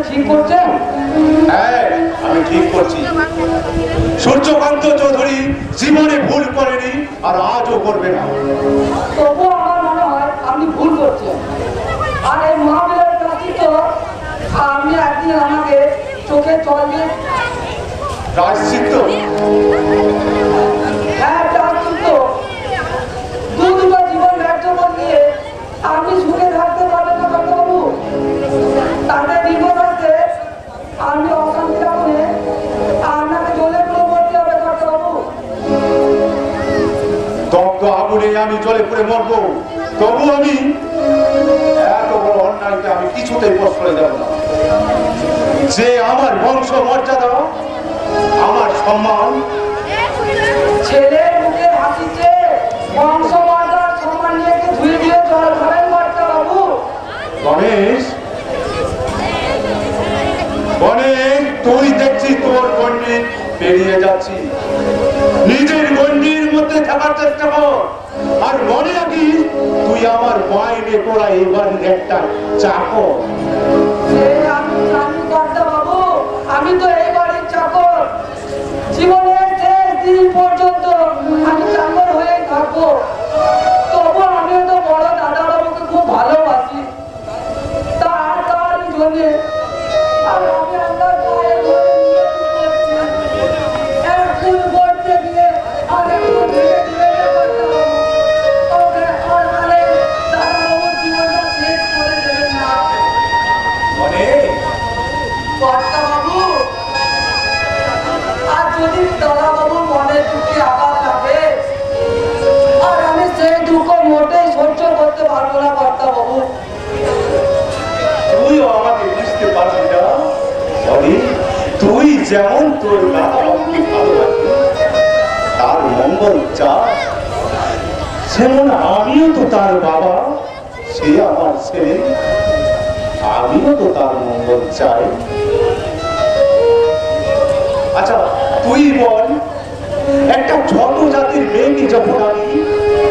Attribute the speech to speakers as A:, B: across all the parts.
A: ঠিক করছেন?
B: হ্যাঁ, আমি ঠিক করছি। সূর্যকান্ত চৌধুরী জীবনে ভুল করেনি, আর আজও করবে না।
A: তবুও আমার মনে হয় আপনি ভুল করছেন। আর এই মহাবীরের কাছে তো আপনি একদিন আমাকে চোখে জল দিয়ে
B: প্রায়শ্চিত্ত?
A: হ্যাঁ, প্রায়শ্চিত্ত। দুটো জীবন ব্যর্থ করে দিয়ে আপনি সুখে থাকতে পারবেন না বাবু। তাদের বিপদ আছে, আমি অশান্তি রাখলে আপনাকে জলে পুরো করতে হবে বাবু।
B: দগ্ধ আগুনে আমি জলে পড়ে মরবো, তবু আমি এত বড় অন্যায়কে আমি কিছুতেই প্রশ্রয় দেব না। যে আমার বংশ মর্যাদা, আমার সম্মান,
A: ছেলের মুখে হাসিছে বংশ মর্যাদার সম্মান নিয়ে ধুয়ে দিয়ে জল খাবেন বাবু।
B: গণেশ, গণেশ, তুই দেখছি তোর গণ্ডি পেরিয়ে যাচ্ছি। নিজের গণ্ডির মধ্যে থাকার চেষ্টা কর। আর মনে রাখিস, তুই আমার মাইনে করা এবার একটা চাকর।
A: বাবু, আমি তো এই বাড়ির চাকর। জীবনের শেষ দিন পর্যন্ত আমি চাকর হয়ে থাকবো। তবু আমি তো বড় দাদা বাবুকে খুব ভালোবাসি। তার জন্যে আমি আপনার পায়ে ধরে নিয়োজিত করছি। এক ফুল করতে গিয়ে আরেক ফুল ধীরে ধীরে করতে হবে। আর আরেক দাদা বাবুর জীবনটা শেষ করে দেবেন না। কর্তা বাবু, আর যদি দাদা বাবুর মনে দুঃখে আঘাত লাগে, আর আমি সেই দুঃখ মোটেই সহ্য করতে পারবো না কর্তা বাবু।
B: তুইও আমাকে বুঝতে পারবি না? তুই যেমন তোর দাদা বাবুকে ভালোবাসি, তার মঙ্গল চাস, যেমন আমিও তো তার বাবা, সে আমার ছেলে, আমিও তো তার মঙ্গল চাই। আচ্ছা তুই বল, একটা ছোট জাতির মেয়েকে যখন আমি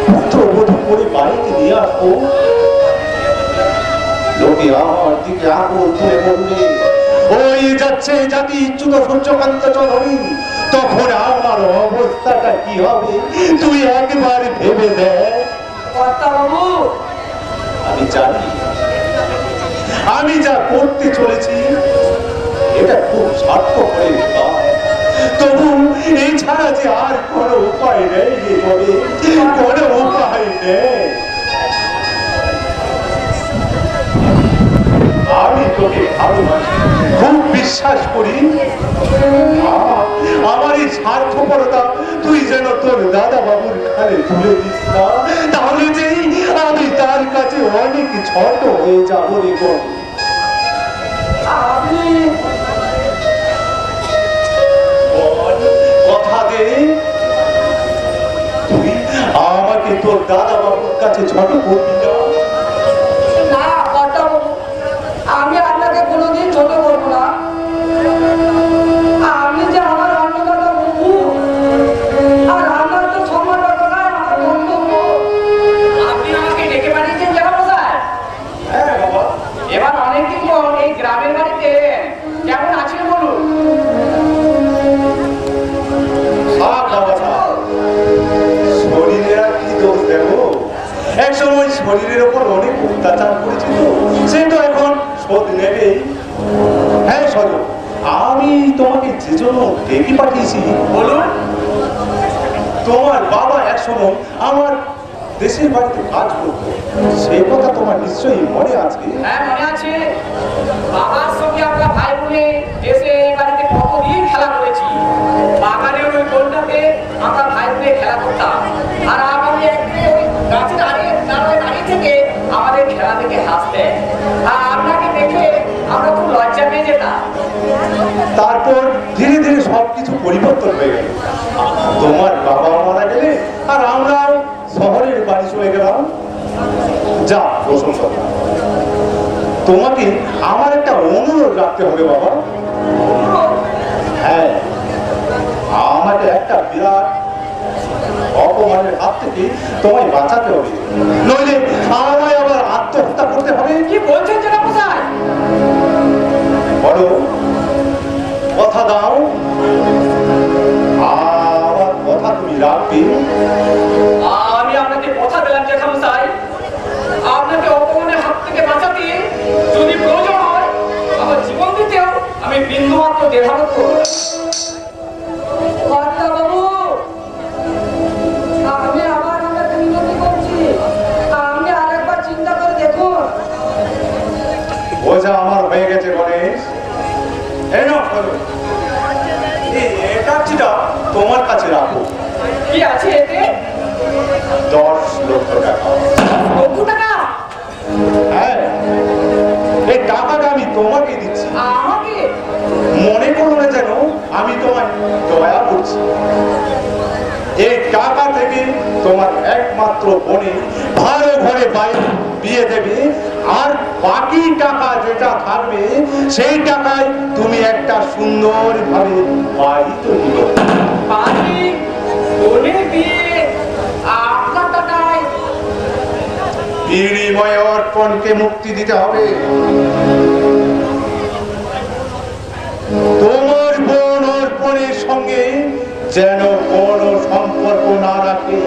B: পুত্রবধূ করে বাড়িতে নিয়ে আসবো, লোকে আমার দিকে আঙুল তুলে বলবে, ওই যাচ্ছে জাতিচ্যুত সূর্যকান্ত চৌধুরী, তখন আমার অবস্থাটা কি হবে তুই একবার ভেবে দেখ।
A: বাবু,
B: আমি জানি আমি যা করতে চলেছি এটা খুব স্বার্থপরের কাজ, তবু এই ছাড়া যে আর কোনো উপায় নেই, কোনো উপায় নেই। আমি তোকে ভালোবাসি, খুব বিশ্বাস করি। আমার এই স্বার্থপরতা তুই যেন তোর দাদা বাবুর ঘাড়ে তুলে দিস না, তাহলে যে আমি তার কাছে অনেক ছোট হয়ে যাবো রে।
A: আপনি
B: কথা দে, তুই আমাকে তোর দাদা বাবুর কাছে ছোট করবি না।
A: না কর্তা বাবু, আমি আপনাকে কোনোদিন ছোট করবো না। আপনি যে আমার অন্নদাতা বাবু, আর আমার তো সম্মান রাখাই আমার কর্তব্য। আপনি আমাকে ডেকে পাঠিয়েছেন কেন কোথায়?
B: হ্যাঁ বাবা,
A: এবার অনেকদিন পর এই গ্রামের বাড়িতে কেমন আছেন বলুন?
B: শরীরে আর কি দোষ দেবো, এক সময় শরীরের ওপর অনেক অত্যাচার করেছিল, সে তো এখন শোধ নেবেই। হ্যাঁ সজল, আমি তোমাকে যে জন্য ডেকে পাঠিয়েছি
A: বলুন।
B: তোমার বাবা এক সময় আমার দেশের বাড়িতে কাজ করতো, সেই কথা তোমার নিশ্চয়ই মনে আছে।
A: হ্যাঁ মনে আছে, বাবার সঙ্গে আমরা ভাই বোনে দেশে এই বাড়িতে কতদিন খেলা করেছি। বাগানের ওই কোণটাতে আমরা ভাই বোনে খেলা করতাম, আর আমাদের একদিন ওই গাছে দাঁড়িয়ে থেকে আমাদের খেলা দেখে হাসতেন। আর আপনাকে দেখে আমরা খুব লজ্জা পেয়ে যেতাম।
B: তারপর ধীরে ধীরে সবকিছু পরিবর্তন হয়ে গেল। তোমার বাবা মারা গেলে আর আমরাও শহরের বাড়ি চলে গেলাম। যা প্রশংসা, তোমাকে আমার একটা অনুরোধ রাখতে হবে বাবা। হ্যাঁ, আমাকে একটা বিরাট অপমানের হাত থেকে তোমায় বাঁচাতে হবে, নইলে আমায় আবার আত্মহত্যা করতে হবে।
A: কি বলছেন জনাব মশাই?
B: বলো, কথা দাও আমার কথা তুমি রাখবে?
A: আমি আপনাকে কথা দিলাম জেঠামশাই, আপনাকে অপমানের হাত থেকে বাঁচাতে যদি প্রয়োজন হয় আমার জীবন দিতেও আমি বিন্দুমাত্র দ্বিধাবোধ করব না। বাবু, আমি আবার আপনাকে বিনতি করছি, আপনি আরেকবার চিন্তা করে দেখুন।
B: বোঝা আমার হয়ে গেছে গণেশ। এই নাও, বলো। এটা চিটা তোমার কাছে রাখো।
A: কি আছে এতে?
B: 10 লক্ষ টাকা।
A: লক্ষ টাকা?
B: হ্যাঁ, এই টাকাটা আমি তোমাকে দিচ্ছি।
A: আমাকে?
B: মনে করো না যেন আমি তোমায় দয়া করছি। এই টাকা থেকে তোমার একমাত্র বোনে ভালো ঘরে বিয়ে দেবে, আর বাকি টাকা যেটা থাকবে সেই টাকায় তুমি একটা সুন্দর ভাবে বাড়ি তৈরি করবে।
A: বাড়ি, বোনের বিয়ে, আপনার টাকায়?
B: বিনিময়ে অর্পণকে মুক্তি দিতে হবে। তোমার বোন অর্পণের সঙ্গে যেন কোনো সম্পর্ক না রাখে।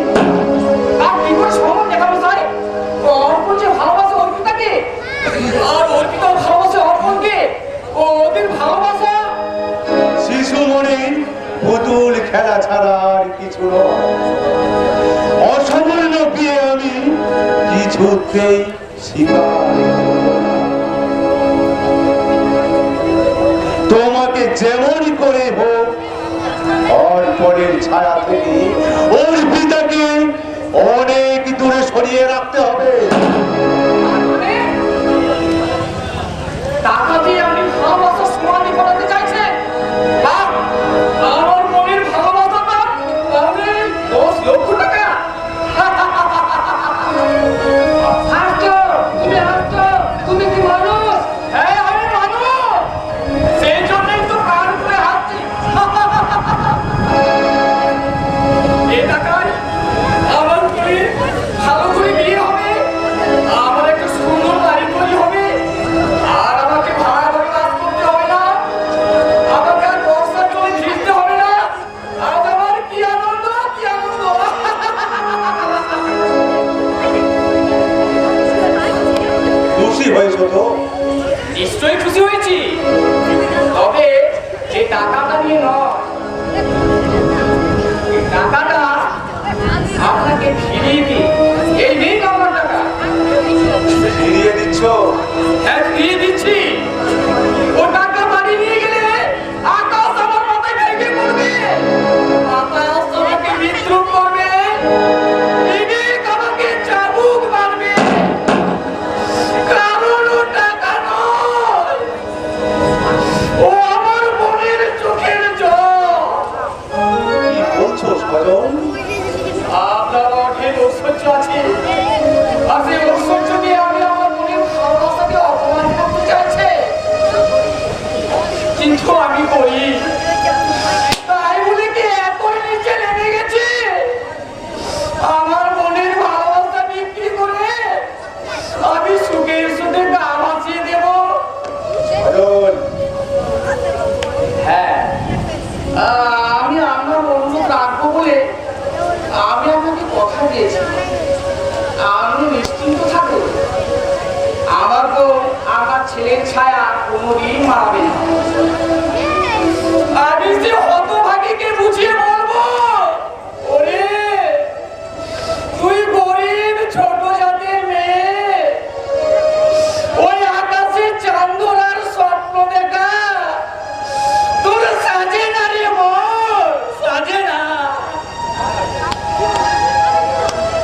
A: আর কি করে সম্ভব জেঠামশাই? অর্পণ যে ভালোবাসে অর্পিতাকে, আর অর্পিতা ভালোবাসে অর্পণকে, ওদের ভালোবাসা
B: শিশু মনে পুতুল খেলা ছাড়া আর কিছু নয়। অসামান্য বিয়ে আমি কিছুতেই স্বীকার করব না। তোমাকে যেমনই করে হোক অর্পণের ছায়া থেকে ওর পিতাকে অনেক দূরে সরিয়ে রাখতে হবে।
A: মানে টাকা দিয়ে আপনি ভালোবাসা সমাধি করাতে চাইছেন? বাহ! আমার মনের ভালোবাসাটা তাহলে 10 লক্ষ টাকা। হাসছো, তুমি হাসছো, তুমি কি মানুষ? হ্যাঁ, আমি মানুষ, সেই জন্যই তো কান করে হাসছি। এ টাকায় আমার করে ভালো করে বিয়ে হবে, আমার একটা সুন্দর বাড়ি তৈরি হবে, আর আমাকে ভাড়া করে কাজ করতে হবে না, আমাকে আর বর্ষা চলে ভিজতে হবে না। আজ আমার কি আনন্দ, কি আনন্দ!
B: খুশি হয়েছো তো?
A: নিশ্চয়ই খুশি হয়েছি, তবে যে টাকাটা নিয়ে নয়, এই টাকাটা আপনাকে ফিরিয়ে দিই। এই নিন আমার টাকা।
B: ফিরিয়ে দিচ্ছ?
A: হ্যাঁ, ফিরিয়ে দিচ্ছি। ও টাকা বাড়ি নিয়ে গেলে আকাশ আমার মাথায় ভেঙে পড়বে, বাতাস আমাকে বিদ্রুপ করবে, বিবেক আমাকে চাবুক মারবে, কারণ ও টাকা নয়, ও আমার মনের চোখের জল।
B: কি বলছো সজন?
A: আপনার অঢেল ঐশ্বর্য আছে, আর সেই ঐশ্বর্য দিয়ে আমি আমার মনের ভালোবাসাকে অপমান করতে চাইছে, কিন্তু আমি করি তাই বলে কি এতই নিচে নেমে গেছে? আমার মনের ভালোবাসা বিক্রি করে আমি সুখের সুখে গা ভাসিয়ে দেব?
B: সজন,
A: হ্যাঁ, আমি আপনার অনুরোধ রাখবো বলে আমি আপনাকে কথা দিয়েছি, আপনি নিশ্চিন্ত থাকুন, আমার তো আমার ছেলের ছায়া কোনোদিন মারাবে না। আমি যে হতভাগীকে বুঝিয়ে বলবো, ওরে তুই গরিব ছোট জাতের মেয়ে, ওই আকাশে চাঁদরার স্বপ্ন দেখা তোর সাজে না রে মন, সাজে না।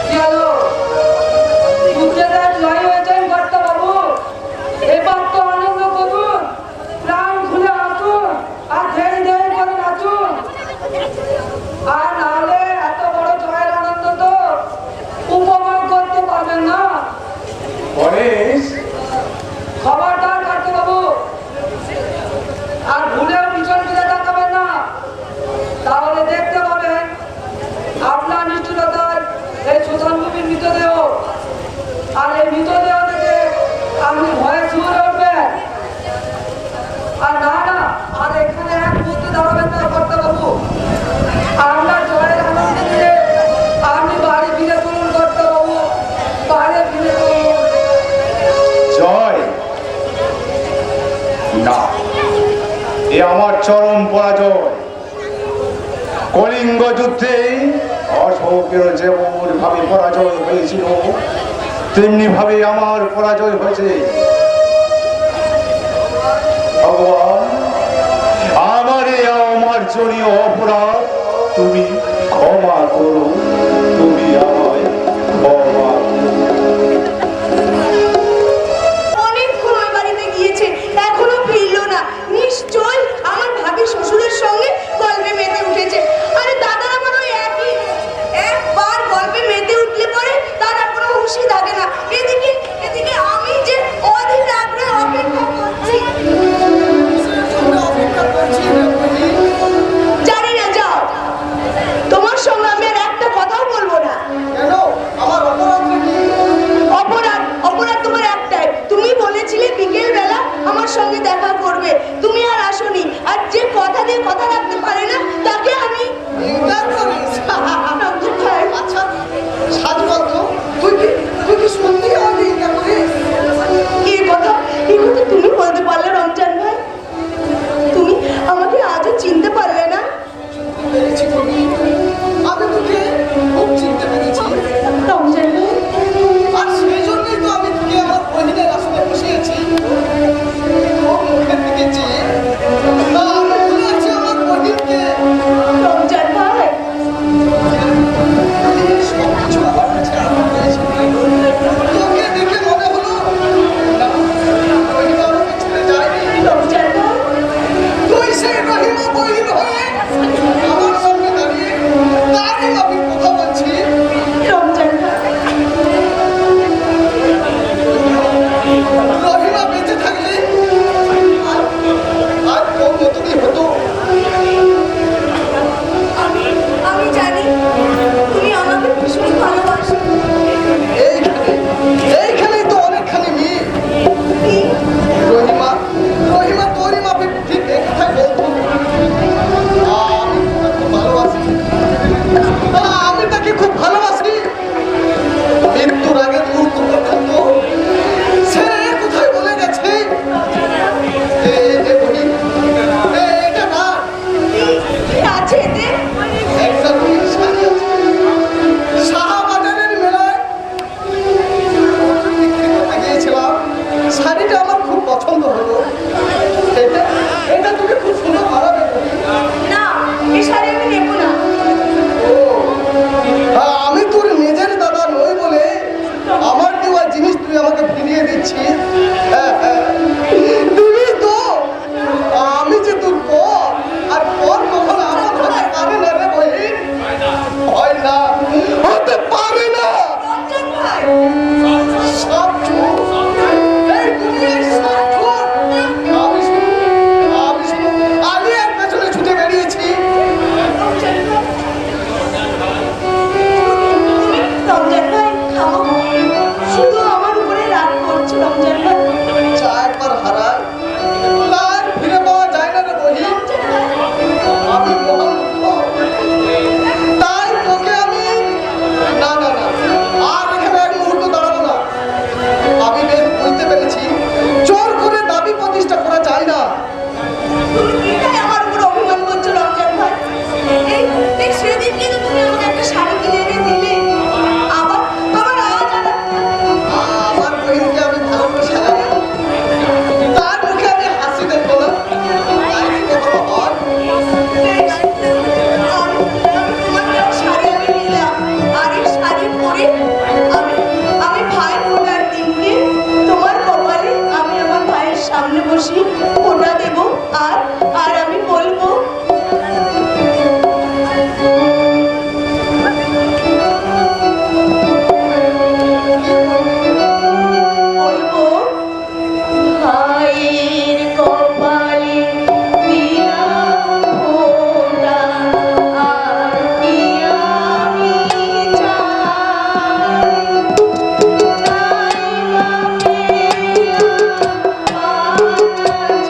A: কি হলো? যুদ্ধের জয় হয়েছেন বাবু, এবার তো আনন্দ করুন, প্রাণ খুলে আসুন, আর ধেড়ে ধেড়ে করে নাচুন। আর নাহলে এত বড় জয়ের আনন্দ তো উপভোগ করতে পারবেন না।
B: গণেশ,
A: খবরদার বাবু, আর ভুলেও পিছন ফিরে তাকাবেন না, তাহলে দেখতে পাবেন আপনার নিষ্ঠুরতার এই সুশান্তভূমির মৃতদেহ, আর এই মৃতদেহ থেকে আপনি ভয়ে শুয়ে উঠবেন।
B: আমার চরম পরাজয়। কলিঙ্গ যুদ্ধে অশোকের যেমন ভাবে পরাজয় হয়েছিল, তেমনি ভাবে আমার পরাজয় হয়েছে। ভগবান, আমারে আমার জনীয় অপরাধ তুমি ক্ষমা করো, তুমি আমায় ক্ষমা করো।
C: অনেকক্ষণ ওই বাড়িতে গিয়েছে, এখনো ফিরলো না। নিশ্চয় আমার ভাবি শ্বশুরের সঙ্গে গল্পে মেতে উঠেছে। আরে দাদার আমার ওই একই, একবার গল্পে মেতে উঠলে পরে তার আর কোনো হুঁশই থাকে না। এদিকে এদিকে আমি যে অধীর আগ্রহে অপেক্ষা করছি। জানি না, যাও, তোমার সঙ্গে আমি আর একটা কথাও বলবো না।
D: কেন? আমার অপরাধটা কি?
C: অপরাধ অপরাধ তোমার একটাই, তুমি বলেছিলে বিকেল বেলা আমার সঙ্গে দেখা করবে, তুমি আর আসোনি। আর যে কথা দিয়ে কথা রাখতে পারে না তাকে আমি
D: ইনকার করিস?
C: রঞ্জন ভাই,
D: আচ্ছা, সাজ বলতো, তুই কি সত্যি আমাকে ইনকার করিস?
C: এই কথা তুমি বলতে পারলে রঞ্জন ভাই? তুমি আমাকে আজও চিনতে পারলে না?
D: পেরেছি তুমি, আমি তোকে খুব চিনতে পেরেছি।
C: রঞ্জন ভাই,
D: আর সেই জন্যই তো আমি তোকে আমার বহিনের আসনে বসিয়েছি। তোর মুখের দিকে চেয়ে আমি ভুলে আছি আমার বহিনকে।
C: রঞ্জন ভাই,
D: সবকিছু আমার কাছে আনন্দ হয়েছে। তোকে দেখে মনে হলো না, রহিমা আমাকে ছেড়ে যায়নি।
C: রঞ্জন ভাই,
D: তুই সেই রহিমা বহিন হয়ে আমার সামনে দাঁড়িয়ে তারই আমি কথা বলছি।
C: রঞ্জন ভাই,
D: রহিমা বেঁচে থাকলে আর তোর মতনই হতো।
C: আমি জানি তুমি আমাকে ভীষণ ভালোবাসো।
D: এইখানেই তো অনেকখানি মিল।
C: কি?
D: রহিমা তোরই মাপে ঠিক এই কথাই বলতো। আমি তোকে খুব ভালোবাসি, আমি তাকে খুব ভালোবাসি। মৃত্যুর আগের মুহূর্ত পর্যন্ত সে কোথায় বলে গেছে, এটা না,
C: কি আছে এতে?
D: একটা রঙিন শাড়ি আছে, শাহবাজারের মেলায় বিক্রি করতে গিয়েছিলাম। শাড়িটা আমার খুব পছন্দ হলো। এটা তোকে খুব সুন্দর মানাবে।
C: না, এই শাড়ি আমি নেব না।
D: ও, আমি তোর নিজের দাদা নই বলে আমার দেওয়া জিনিস তুই আমাকে ফিরিয়ে দিচ্ছিস। দিবি তো? আমি যে তোর পর, আর পর কখনো আমার হাতে পারে না রে বহিন। হয় না, হতে পারে না।
C: রঞ্জন ভাই,
D: সব চোর, এই দুনিয়ায় সব চোর। আমি এর পেছনে ছুটে বেরিয়েছি।
C: রঞ্জন ভাই, থামো। শুধু আমার উপরে রাগ করছো রঞ্জন ভাই।
D: যা একবার হারায় তার ফিরে পাওয়া যায় না রে বহিন।
C: রঞ্জন ভাই,
D: আমি মহান মূর্খ। তাই তোকে আমি না না না আর এখানে এক মুহূর্ত দাঁড়াবো না। আমি বেশ বুঝতে পেরেছি জোর করে দাবি প্রতিষ্ঠা করা যায় না।
C: তুমি এটাই আমার উপর অভিমান করছো রঞ্জন ভাই। এই সেদিনকে তো তুমি আমাকে একটা শাড়ি কিনে এনে দিলে, আবার আজ
D: আমার বহিনকে আমি ভালো করে সাজাবো, তার মুখে আমি হাসি দেখবো না। তাই কি কখনো হয়?
C: বেশ, আমি তোমার দেওয়া শাড়ি আমি নিলাম। আর এই শাড়ি পরে আমি ভাই ফোটার দিনকে তোমার কপালে আমি আমার ভাইয়ের সামনে বসিয়ে ফোঁটা দেব। আর আমি বলবো, বলবো ভাইয়ের কপালে দিলাম ফোঁটা, আর কি আমি চাই? তাই মা পেলাম আজ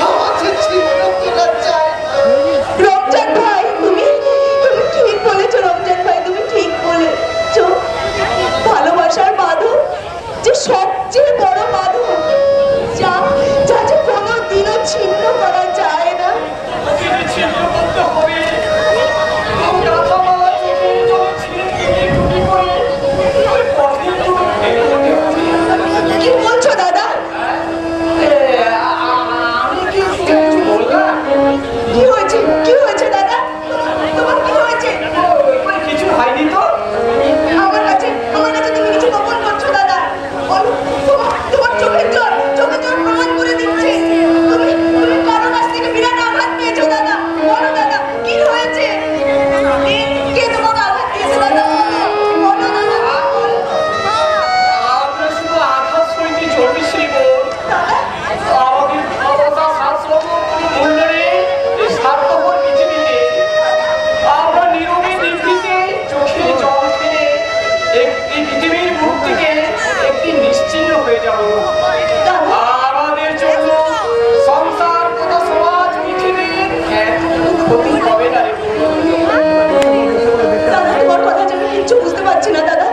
D: সমাজের জীবনে তোরা চায় না।
C: রমজান ভাই তুমি তুমি ঠিক বলেছো রমজান ভাই তুমি ঠিক বলেছো ভালোবাসার বাঁধন যে সবচেয়ে বড় বাঁধন যা যা যে কোনোদিনও ছিন্ন করা যায় না
A: তিনি ছিন্ন করতে হবে। আমি রাধা মালা চোখে জলে ছিঁড়ে দিয়ে টুকি করে আমি পথের দুটো ফেলে দিতে হবে।
C: কি বলছো দাদা
A: আমি কি কিছু বললাম?
C: কি হয়েছে দাদা তোমার কি হয়েছে
A: কিছু হয়নি তো।
C: আমার কাছে তুমি কিছু গোপন করছো দাদা বলো তোমার চোখের জল প্রমাণ করে দিচ্ছে তুমি কারো কাছ থেকে বিরাট আঘাত পেয়েছো দাদা বলো দাদা কি হয়েছে কে তোমাকে আঘাত দিয়েছে দাদা বলো দাদা বলো।
A: আমরা শুধু আঘাত সইতে চলবি শিব।
C: দাদা
A: আমাদের ভালোবাসা শাস্ত্রম কোনো মূল্য নেই এই স্বার্থপর পৃথিবীতে। আমরা নীরবে নিভৃতে চোখে জল ফেলে এই পৃথিবীর বুক থেকে একটি নিশ্চিহ্ন হয়ে যাব।
C: দাদা
A: আমাদের জন্য সংসার তথা সমাজ পৃথিবীর এতটুকু ক্ষতি হবে না রে।
C: দাদা তোমার কথা যে আমি কিচ্ছু বুঝতে পারছি না দাদা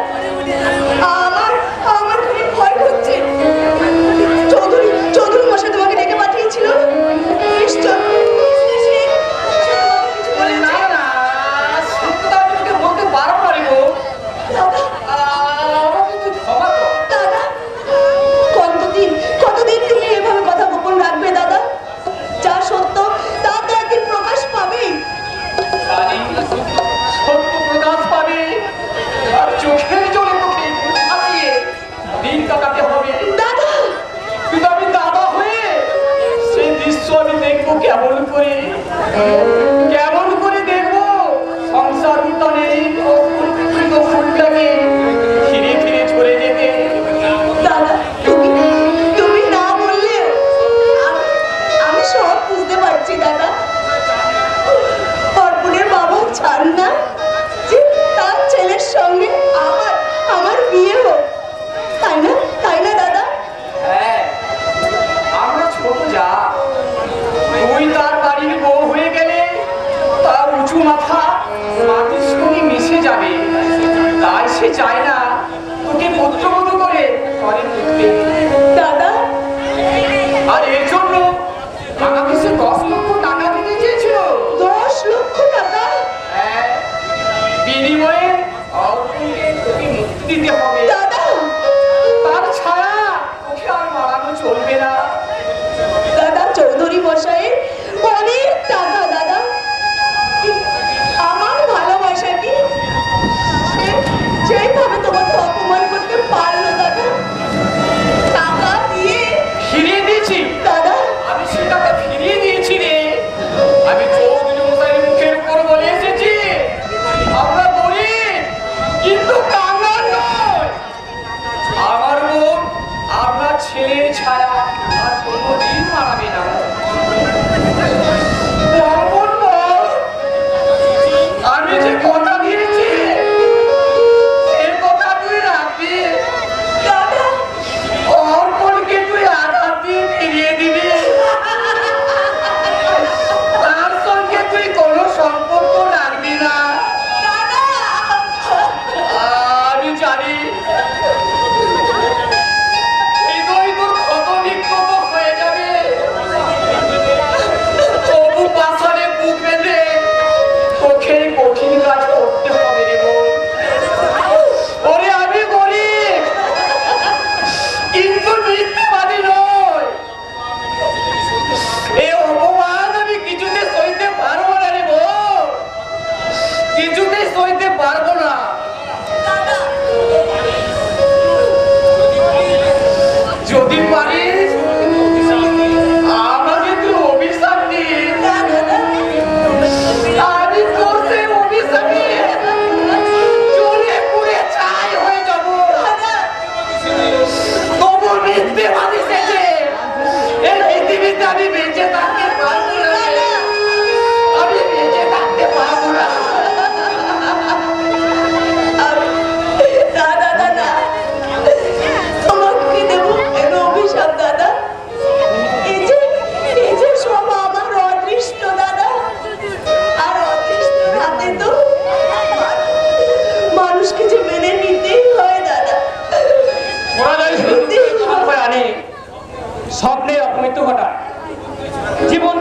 C: আমার খুবই ভয় হচ্ছে চৌধুরী মশাই তোমাকে ডেকে পাঠিয়েছিল নিশ্চয় সে তোমাকে কিছু বলেছে।
A: না না সত্যতা আমি তোকে বলতে পারবো না রে গো।
C: দাদা
A: আমাকে তুই ক্ষমা কর।
C: দাদা কতদিন তুমি এভাবে কথা গোপন রাখবে দাদা যা সত্য তা তো একদিন প্রকাশ পাবেই
A: জানি সত্য প্রকাশ পাবে আর চোখের জলে তোকে হাতিয়ে দিন কাটাতে হবে।
C: দাদা
A: কিন্তু আমি দাদা হয়ে সেই দৃশ্য আমি দেখবো কেমন করে দেখবো সংসার উঠোনে অস্ফুটিত ফুলটাকে ধীরে ধীরে ঝরে যেতে।
C: দাদা তুমি না বললেও আমি সব বুঝতে পারছি দাদা অর্পণের বাবা চান না যে তার ছেলের সঙ্গে আমার বিয়ে হোক তাই না দাদা
A: হ্যাঁ আমরা ছোট যা তুই তার বাড়ির বউ হয়ে গেলে তার উঁচু মাথা মাটির সঙ্গে মিশে যাবে। তাই সে চায় না তোকে পুত্রবধূ করে ঘরে ঢুকতে।
C: দাদা
A: আর এর জন্য আমাকে সে 10 লক্ষ টাকা দিতে চেয়েছিল।
C: 10 লক্ষ টাকা
A: হ্যাঁ, বিনিময়ে অর্পণকে তোকে মুক্তি দিতে হবে।
C: দাদা
A: তার ছাড়া ওকে আর মারানো চলবে না।
C: দাদা চৌধুরী মশাইয়ের অনেক টাকা দাদা আমার ভালোবাসাটি সেইভাবে তো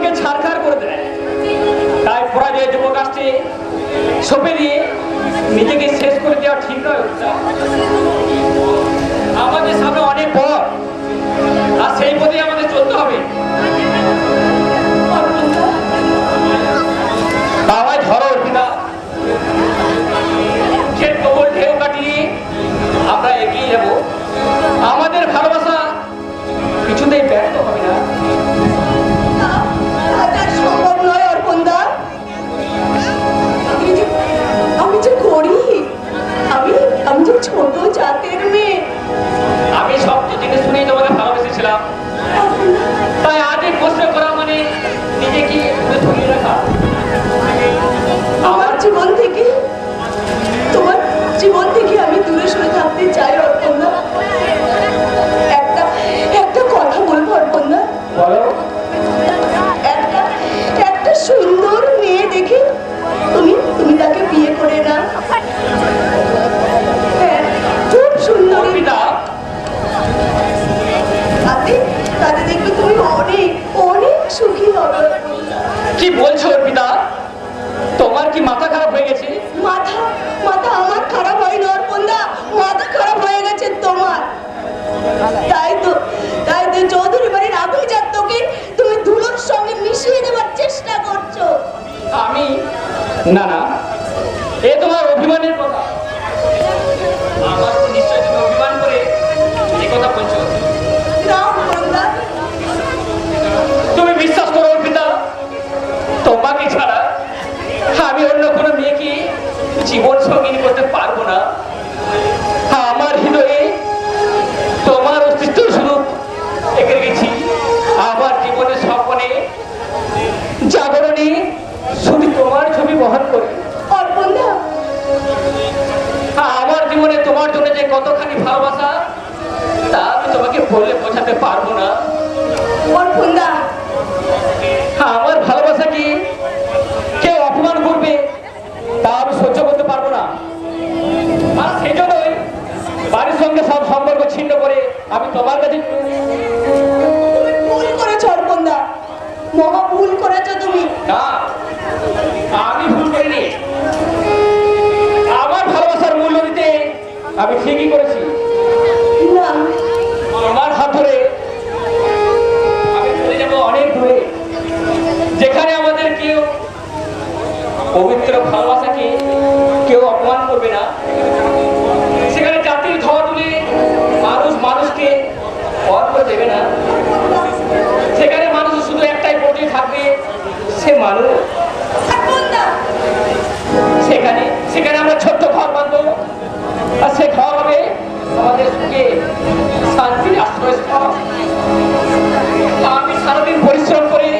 E: ভেঙে ছাড়খাড় করে দেয়। তাই পরাজয় যুবক আসছে সঁপে দিয়ে নিজেকে শেষ করে দেওয়া ঠিক নয়। আমাদের সামনে অনেক পথ, আর সেই পথে আমাদের চলতে হবে। বাবাই ধরো অর্পিতা, যে প্রবল ঢেউ কাটিয়ে আমরা এগিয়ে যাব। আমাদের ভালোবাসা কিছুতেই ব্যর্থ হবে না।
C: তা সম্ভব নয় অর্পণদা। আমি যে গরিব, আমি যে ছোট জাতের মেয়ে।
E: আমি সব তো জিনিস শুনেই তোমাকে ভালোবেসেছিলাম, তাই আজ এই প্রশ্ন করা মানে নিজেকে ধরিয়ে রাখা।
C: আমার জীবন থেকে, তোমার জীবন থেকে আমি দূরে সরে থাকতে চাই অর্পণদা। একটা কথা বলবো অর্পণদা।
E: বলো।
C: একটা সুন্দর মেয়ে দেখে তুমি তাকে বিয়ে করে না। হ্যাঁ, খুব সুন্দর।
E: অর্পিতা,
C: তাতে দেখবে তুমি অনেক অনেক সুখী হবে।
E: কি বলছো অর্পিতা? তোমার কি মাথা খারাপ হয়ে গেছে?
C: মাথা মাথা আমার খারাপ হয়নি অর্পণদা, মাথা খারাপ হয়ে গেছে তোমার। তাই তো চৌধুরী বাড়ির আভিজাত্যকে তুমি ধুলোর সঙ্গে মিশিয়ে দেওয়ার চেষ্টা করছো।
E: আমি না না, এ তোমার অভিমানের কথা। আমার উপর নিশ্চয়ই তুমি অভিমান করে এই কথা বলছো।
C: না অর্পণদা,
E: তুমি বিশ্বাস করো অর্পিতা, তোমাকে ছাড়া আমি অন্য কোনো মেয়েকে জীবন সঙ্গিনী করতে পারবো না। আমার হৃদয়ে তোমার অস্তিত্ব শুধু এঁকে রেখেছি। আমার জীবনের স্বপ্নে জাগরণে শুধু তোমার ছবি বহন করি।
C: অর্পণদা,
E: আমার জীবনে তোমার জন্য যে কতখানি ভালোবাসা তা আমি তোমাকে বলে বোঝাতে পারবো না।
C: অর্পণদা,
E: আমার ভালোবাসা কি কেউ অপমান করবে তা আমি সহ্য করতে পারবো না। আর সেই জন্যই বাড়ির সঙ্গে সব সম্পর্ক ছিন্ন করে আমি তোমার কাছে
C: তুমি ভুল করেছো অর্পণদা, মহা ভুল করেছো তুমি।
E: না, আমি ভুল করিনি। আমার ভালোবাসার মূল্য দিতে আমি ঠিকই করেছি।
C: না,
E: আমার হাত ধরে আমি চলে যাবো অনেক দূরে, যেখানে আমাদের কেউ পবিত্র ভালোবাসাকে কেউ অপমান করবে না। সেখানে জাতির ধোয়া তুলে মানুষ মানুষকে অর্থ দেবে না। সেখানে মানুষ শুধু একটাই পরিচয় থাকবে, সে মানুষ।
C: অর্পণদা,
E: সেখানে আমরা ছোট্ট ঘর বাঁধবো, আর সে ঘর হবে আমাদের সুখে শান্তির আশ্রয়স্থল। আমি সারাদিন পরিশ্রম করে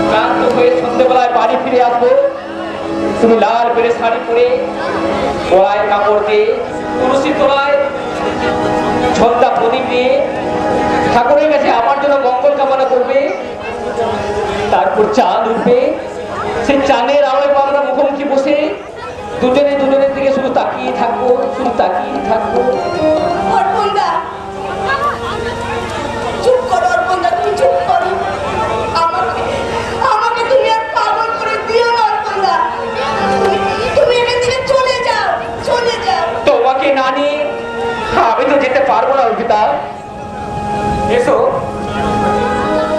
E: ক্লান্ত হয়ে সন্ধ্যেবেলায় বাড়ি ফিরে আসবো। তুমি লাল বেড়ে শাড়ি পরে গলায় কাপড় দিয়ে তুলসী তলায় ঝোন্দা প্রদীপ নিয়ে ঠাকুরের কাছে আমার জন্য মঙ্গল কামনা করবে। তারপর চাঁদ উঠবে, সেই চাঁদের আলোয় আমরা মুখোমুখি বসে দুজনের দিকে শুধু তাকিয়ে থাকবো, শুধু তাকিয়ে থাকবো।
C: অর্পণদা, চুপ করো অর্পণদা, তুমি চুপ করো। আমাকে তুমি আর পাগল করে দিও না অর্পণদা। তুমি এখান থেকে চলে যাও, চলে যাও।
E: তোমাকে না নিয়ে আমি তো যেতে পারবো না অর্পিতা। এসো,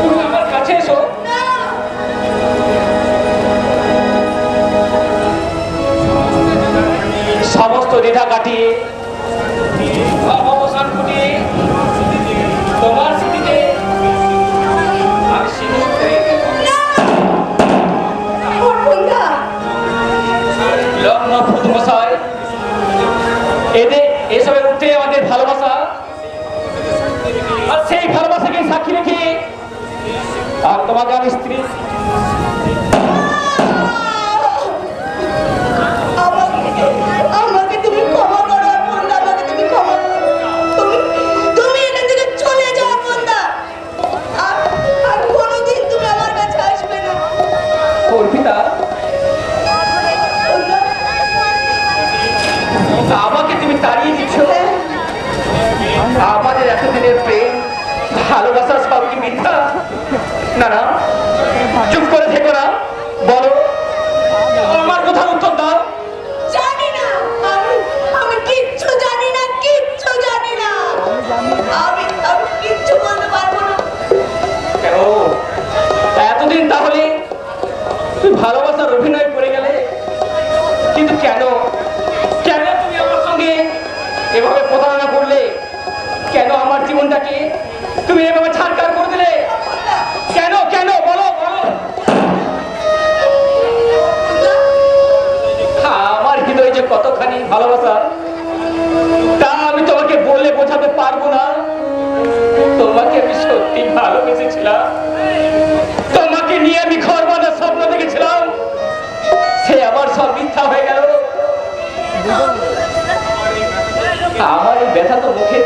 E: তুমি আমার কাছে এসো।
C: না,
E: সমস্ত দ্বিধা কাটিয়ে অবসান ঘটিয়ে তোমার স্মৃতিতে আমি সিঁদুর করে দেব।
C: অর্পণদা,
E: লগ্ন মশাই, এসবের উঠে আমাদের ভালোবাসা, আর সেই ভালোবাসাকে সাক্ষী রেখে আর তোমাকে আমি স্ত্রী।
C: আমাকে তুমি ক্ষমা করো অর্পণদা, আমাকে তুমি ক্ষমা করো। তুমি এখান থেকে চলে যাও অর্পণদা। আর কোনোদিন তুমি আমার কাছে আসবে না।
E: অর্পিতা, আমাকে তুমি তাড়িয়ে দিচ্ছ। আমাদের এতদিনের প্রেম ভালোবাসা সব কি মিথ্যা? না না, চুপ করে থেকো না, বলো, আমার কথার উত্তর দাও।
C: জানি না, আমি কিচ্ছু জানি না, কিচ্ছু জানি না। আমি কিচ্ছু বলতে পারবো না।
E: কেন এতদিন তাহলে তুই ভালোবাসার অভিনয় করে গেলে, কিন্তু কেন কেন তুমি আমার সঙ্গে এভাবে প্রতারণা করলে? কেন আমার জীবনটাকে তুমি এভাবে ছাড়কার করে দিলে? কেন কেন বলো বলো। আমার হৃদয়ে যে কতখানি ভালোবাসা তা আমি তোমাকে বলে বোঝাতে পারবো না। তোমাকে আমি সত্যি ভালোবেসেছিলাম, তোমাকে নিয়ে আমি ঘর বাঁধার স্বপ্ন দেখেছিলাম, সে আবার সব মিথ্যা হয়ে গেল। আমার এই ব্যথা তো মুখে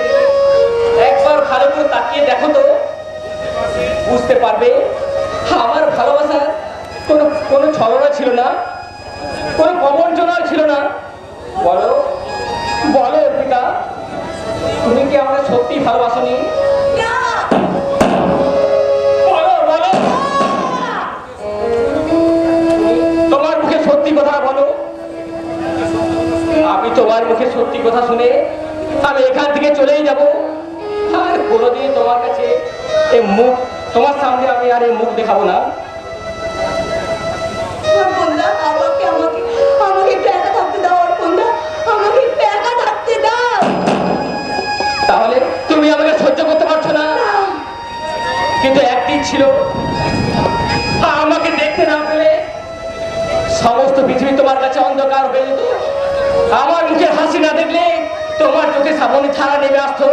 E: একবার ভালো করে তাকিয়ে দেখো তো, বুঝতে পারবে আমার ভালোবাসার কোনো কোনো ছলনা ছিল না, কোনো প্রবঞ্চনা ছিল না। বলো বলো অর্পিতা, তুমি কি আমাকে সত্যি ভালোবাসোনি?
C: না,
E: বলো বলো, তোমার মুখে সত্যি কথা বলো। আমি তোমার মুখে সত্যি কথা শুনে আমি এখান থেকে চলেই যাব, আর কোনোদিন তোমার কাছে এই মুখ, তোমার সামনে আমি আর এই মুখ দেখাবো না।
C: অর্পণদা, আমাকে একটু একা থাকতে দাও। অর্পণদা, আমাকে একটু একা থাকতে দাও।
E: তাহলে তুমি আমাকে সহ্য করতে পারছো না? কিন্তু একদিন ছিল আমাকে দেখতে না পেলে সমস্ত পৃথিবী তোমার কাছে অন্ধকার হয়ে যেত। আমার মুখের হাসি না দেখলে তোমার চোখে সামনে ছাড়া নেমে আসতো।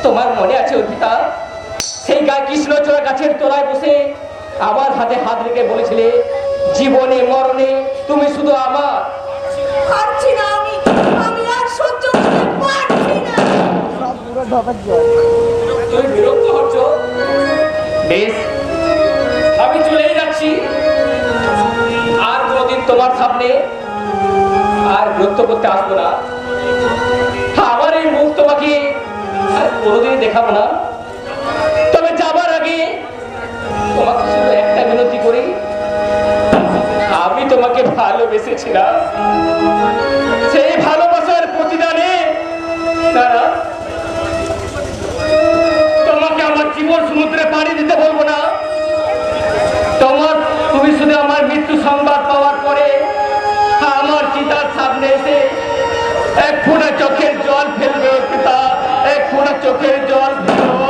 E: তোমার মনে আছে অর্পিতা, সেই কৃষ্ণচূড়া গাছের তলায় বসে আমার হাতে হাত রেখে বলেছিলে, জীবনে মরণে তুমি শুধু আমার।
C: পারছি না, আমি আর সহ্য করতে পারছি না।
E: তুমি বিরক্ত হচ্ছ? বেশ, আমি চলেই যাচ্ছি। আর কোনদিন তোমার সামনে আর বিরক্ত করতে আসবো না। আমার এই মুখ তোমাকে আর কোনোদিন দেখাবো না। তবে যাবার আগে তোমাকে শুধু একটা বিনতি করি, আমি তোমাকে ভালোবেসেছিলাম, সেই ভালোবাসার প্রতিদানে তারা তোমাকে আমার জীবন সমুদ্রে পাড়ি দিতে বলবো না। তুমি শুধু আমার মৃত্যু সংবাদ পাওয়ার পরে আমার চিতার সামনে এসে এক ফোঁটা চোখের জল ফেলবে পিতা, এক ফোঁটা চোখের জল ফেলবো।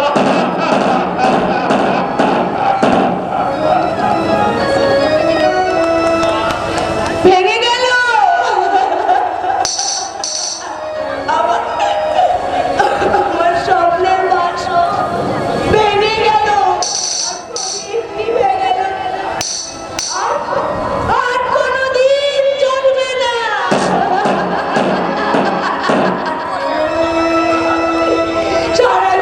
C: ভেঙে গেল আমার স্বপ্নের বাসর, ভেঙে গেল। আর কোনোদিন চলবে না। সারা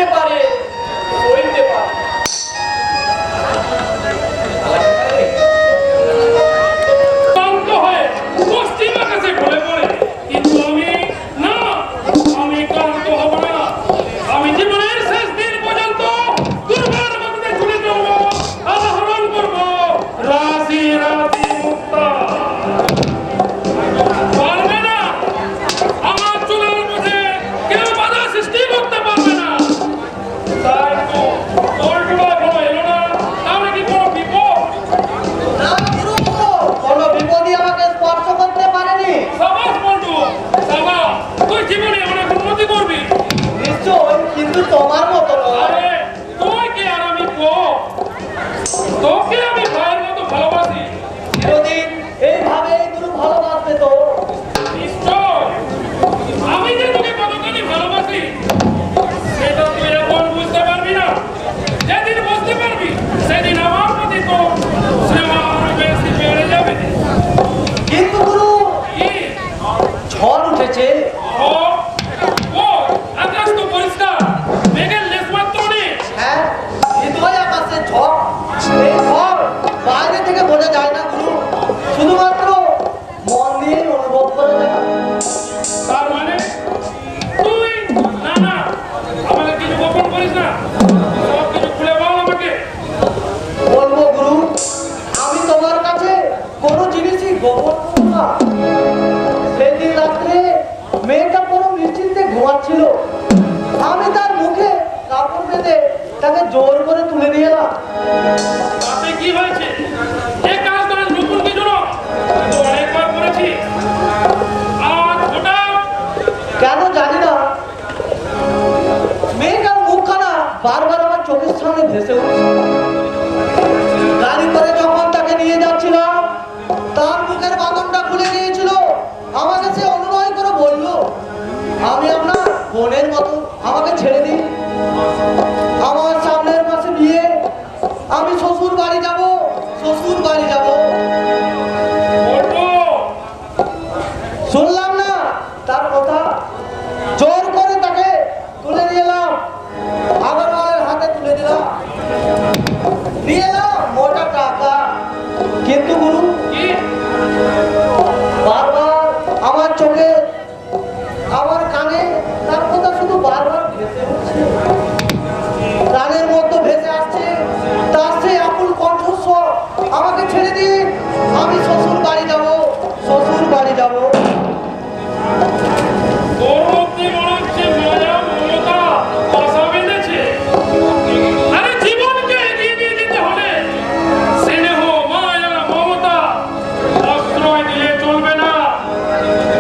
E: সইতে পারে, সইতে পারে।
F: শান্ত হয়ে পশ্চিম আকাশে ঢলে পড়ে, কিন্তু আমি না, আমি ক্লান্ত হব না। আমি জীবনের শেষ দিন পর্যন্ত দুর্বার গতিতে ছুটে চলবো, আহরণ করবো রাশি রাশি মুক্তা। পারবে না, আমার চুলের মধ্যে কেউ বাধা সৃষ্টি করতে পারবে না। তাই তো তোলটুলা কোনো এলো না, তাহলে কি কোনো বিপদ?
D: না গুরু, কোনো বিপদই আমাকে স্পর্শ করতে পারেনি।
F: সাবাস বন্ধু, সাবাস, তুই জীবনে অনেক উন্নতি করবি।
D: নিশ্চয়, কিন্তু তোমার মতো নয়।
F: আরে তুই কি আর আমি তোকে আমি ভাইয়ের মতো ভালোবাসি।
D: চিরদিন এইভাবে গুরু ভালোবাসবে তো।
F: নিশ্চয়, আমি যে তোকে কতখানি ভালোবাসি সেটা তুই এখন বুঝতে পারবি না। যেদিন বুঝতে পারবি সেদিন আমার প্রতি তো সেবা আরো বেশি বেড়ে যাবে।
D: কিন্তু গুরু,
F: কি
D: ঝড় উঠেছে।
F: ও ও আকাশ তো পরিষ্কার, মেঘের লেশ মাত্র নেই।
D: হ্যাঁ, হৃদয় আকাশে ঝড়। এই ঝড় বাইরে থেকে বোঝা যায় না গুরু, শুধুমাত্র মন দিয়ে অনুভব করা যায়।
F: তার মানে তুই না না আমাকে কিছু গোপন করিস না, সব কিছু খুলে বল আমাকে।
D: বলবো গুরু, আমি তোমার কাছে কোনো জিনিসই গোপন করব না। সেদিন রাত্রে মেয়েটা পুরো নিশ্চিন্তে ঘুমাচ্ছিল, আমি তার মুখে কাপড় বেঁধে তাকে জোর করে তুলে নিয়ে এলাম।
F: তাতে কি হয়েছে? এ কাজ তো আজ নতুন কিছু নয়, তো অনেকবার করেছি। আজ হঠাৎ
D: কেন জানি না, মেয়েটার মুখখানা বারবার আমার চোখের সামনে ভেসে উঠছে। গাড়ি করে যখন তাকে নিয়ে যাচ্ছিলাম, তার মুখের বাঁধনটা খুলে গিয়েছিল। আমাকে সে অনুনয় করে বলল, আমি আপনার বোনের মতো, আমাকে ছেড়ে দিন। আমার সামনের মাসে বিয়ে, আমি শ্বশুর বাড়ি যাব, শ্বশুর বাড়ি যাব।
F: বলবো
D: শুনলাম না তার কথা, জোর করে তাকে তুলে নিয়ে এলাম, আগরওয়ালের হাতে তুলে দিলাম, নিয়ে এলাম মোটা টাকা। কিন্তু গুরু,
F: কি
D: বারবার আমার চোখে, আমার কানে তার কথা শুধু বারবার ভেসে উঠছে, কানের মধ্যে ভেসে আসছে তার সেই আকুল কণ্ঠস্বর, আমাকে ছেড়ে দিন, আমি শ্বশুর বাড়ি যাব, শ্বশুর বাড়ি যাব।
F: তোর মধ্যে মনে হচ্ছে মায়া মমতা বাসা বেঁধেছে। আরে জীবনকে এগিয়ে নিয়ে যেতে হলে স্নেহ মায়া মমতা আশ্রয় দিলে চলবে না,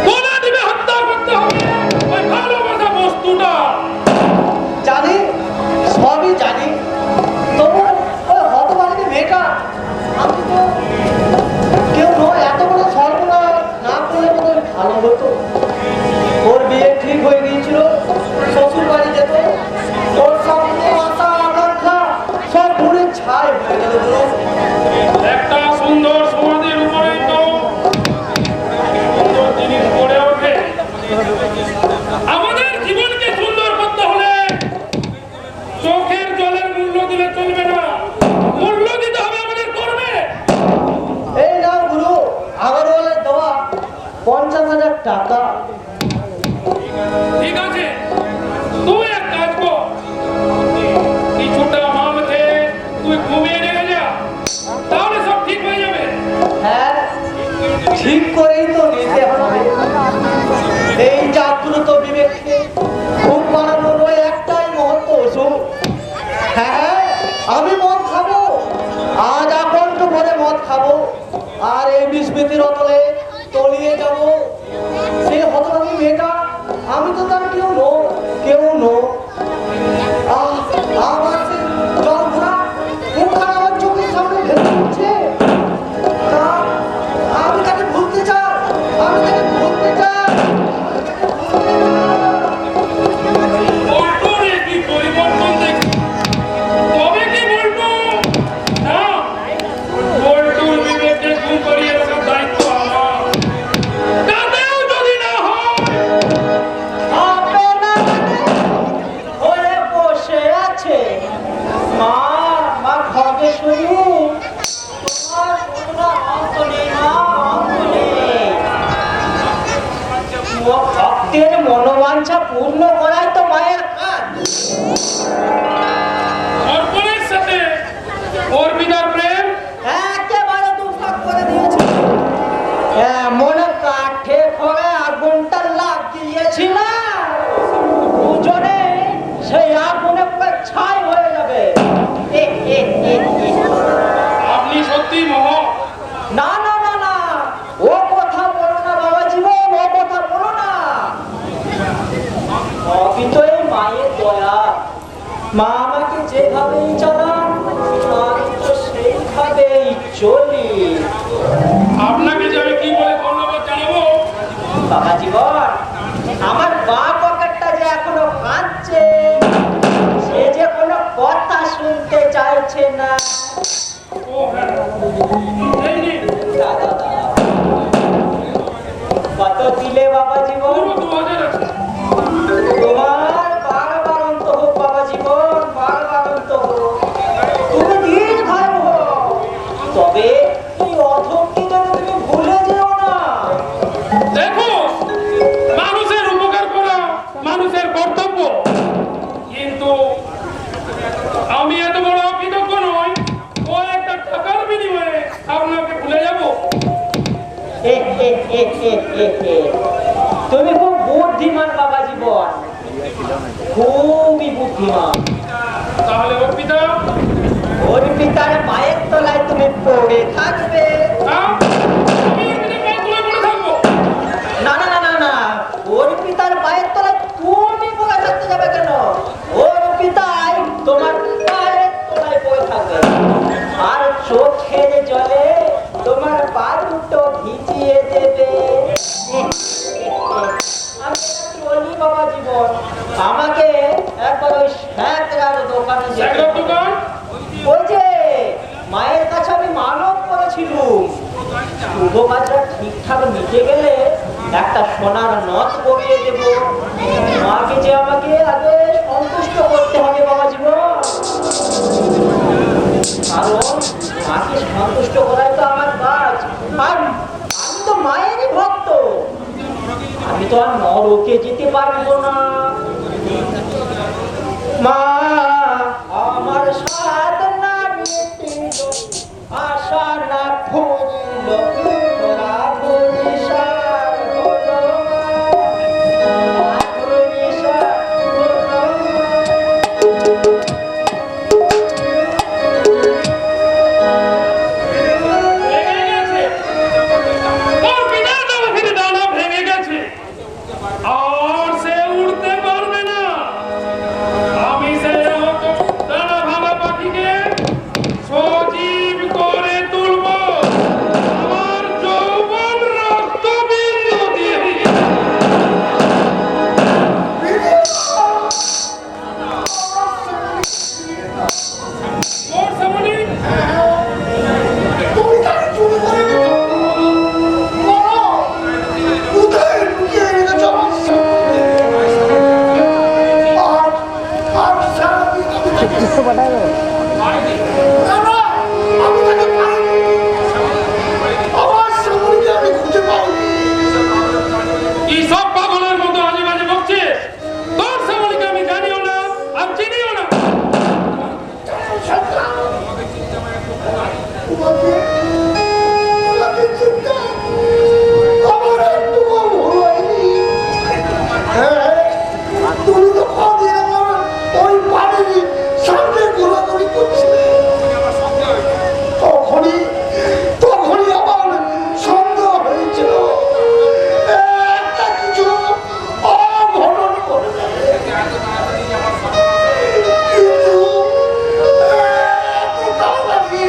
F: বলে দিবে হত্যা করতে হবে ওই ভালোবাসা বস্তুটা।
D: জানি, সবই জানি, তবু ওই হতবাহিনী মেয়েটা, আমি তো কেউ নয়, এত বড় সর্বনাশ না করলে বোধ ভালো হতো। ওর বিয়ে ঠিক হয়ে গিয়েছিল, শ্বশুর বাড়ি যেত, ওর স্বপ্ন আশা আকাঙ্ক্ষা সব ঘুরে ছাই হয়ে গেল গুরু।
F: একটা সুন্দর সমাধির উপরেই তো সুন্দর জিনিস গড়ে ওঠে। আমাদের জীবনকে সুন্দর করতে হলে চোখের জলের মূল্য দিলে চলবে না, মূল্য দিতে হবে আমাদের কর্মে।
D: এই নাও গুরু, আগরওয়ালের দেওয়া 50,000 টাকা।
F: ঠিক আছে, তুই এক কাজ কর, কিছুটা মাল খেয়ে তুই ঘুমিয়ে রেখে যা, তাহলে সব ঠিক হয়ে যাবে।
D: হ্যাঁ, ঠিক করেই তো নিতে হবে। এই জাগ্রত বিবেককে ঘুম পাড়ানোর ওই একটাই মহত্ব ওষুধ। হ্যাঁ, আমি মদ খাবো, আজ আকণ্ঠ ভরে মদ খাবো, আর এই বিস্মৃতির অতলে তলিয়ে যাব। সেই হতভাগী মেয়েটা, আমি তো তার কেউ নো, কেউ নো। আমার সে জল ভরা মুখখানা আমার চোখের সামনে ভেসে উঠছে। আমি তাকে ভুলতে চাই, আমি তাকে ভুলতে চাই, আমি তাকে ভুলতে চাই।
F: বল্টুরে কি পরিবর্তন দেখি, তবে কি বল্টু? না, বল্টুর বিবেককে ঘুম পাড়িয়ে রাখার দায়িত্ব আমার। তাতেও যদি না হয়,
D: হবে না,
E: আমাকে যেভাবেই চালান আমি তো সেইভাবেই চলি।
F: আপনাকে যে আমি কি বলে ধন্যবাদ জানাবো?
E: বাবা জীবন, আমার বাঁ পকেটটা যে এখনো কাঁদছে, সে যে কোনো কথা শুনতে চাইছে না।
F: ও হ্যাঁ, এই নিন,
E: দাদা দাদা, কত দিলে বাবা জীবন?
F: পুরো 2000 আছে।
E: তোমার বারবার অন্ত হোক বাবা জীবন, বারবার অন্ত হোক। তুমি দীর্ঘায়ু হও, তবে এই অধমকে যেন তুমি ভুলে যেও না।
F: দেখো, মানুষের উপকার করা মানুষের কর্তব্য, কিন্তু আমি এত বড় অকৃতজ্ঞ নই ও একটা টাকার বিনিময়ে আপনাকে ভুলে যাবো।
E: তুমি খুব বুদ্ধিমান বাবা জীবন, খুবই বুদ্ধিমান।
F: তাহলে অর্পিতা,
E: ওর পিতার পায়ের তলায় তুমি পড়ে থাকবে।
F: হ্যাঁ? আমি অর্পিতার পায়ে তুলে পড়ে থাকবো?
E: না না না না না, ওর পিতার পায়ের তলায় তুমি পড়ে থাকতে যাবে কেন? ওর পিতাই তোমার পায়ের তলায় পড়ে থাকবে, আর চোখের জলে তোমার পা দুটো ভিজিয়ে দেবে। আমি চলি বাবা জীবন, আমাকে একবার ওই শ্যাকরার দোকানে যেতে
F: সাইকেল দোকান?
E: ওই যে মায়ের কাছে আমি মানত করেছিলুম, শুভ কাজটা ঠিকঠাক মিটে গেলে একটা সোনার নথ পরিয়ে দেব। মাকে যে আমাকে আগে সন্তুষ্ট করতে হবে বাবা জীবন, কারণ মাকে সন্তুষ্ট করাই তো আমার কাজ। আর আমি তো মায়েরই ভক্ত, আমি তো আর নরকে যেতে পারবো না। মা আমার সাধনা মিটিল, আশা না ফুরিল, তোরা বরিশার হলো মা, বরিশার হলো
F: ভেঙে গেছে। অর্পিতার নবহীন ডানা ভেঙে গেছে, আর সে উড়তে পারবে না। আমি সেই ডানা ভাঙা পাখিকে সজীব করে তুলব, আমার যৌবন রক্তবিন্দু দিয়ে। ওর সামনে
D: তুমি তাকে চুরি করে নিয়েছো। বলো, কোথায় লুকিয়ে রেখেছো আমার সামনে? আর সারাদিন আমি তাকে না, না, আমি তাকে পাইনি। আমার সামনে আমি খুঁজে পাইনি।
F: কি সব পাগলের মতো আজে বাজে বকছিস? তোর শ্যামলীকে আমি জানিও না আর চিনিও না।
D: তোমাকে চিন্তা আমার একটুকু ভুল হয়নি। হ্যাঁ, তুমি তো কদিন আমার ওই বাড়ির সামনে ঘোরাঘুরি করছিলে। তখনই আমার সন্দেহ হয়েছিল একটা কিছু অঘটন করবে। কিন্তু এত তাড়াতাড়ি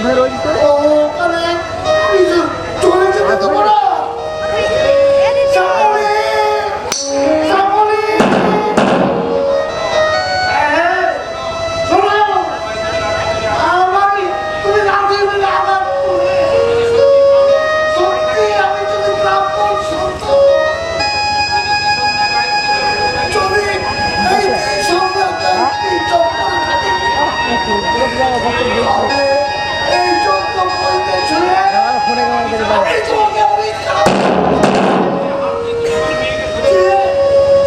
D: ওখানে আমি চলে যেতে দেবো না। শ্যামলী, শ্যামলী। হ্যাঁ, শোনো, তুমি রাজি হলে আমার সত্যি আমি যদি ব্রাহ্মণ সত্য যদি এই সম্রাটটা এই চক্করে থাকে, এই চক্র বলতে ছুঁয়ে আমি তোমাকে অনেক খারাপ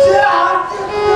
D: সে হাত দিয়ে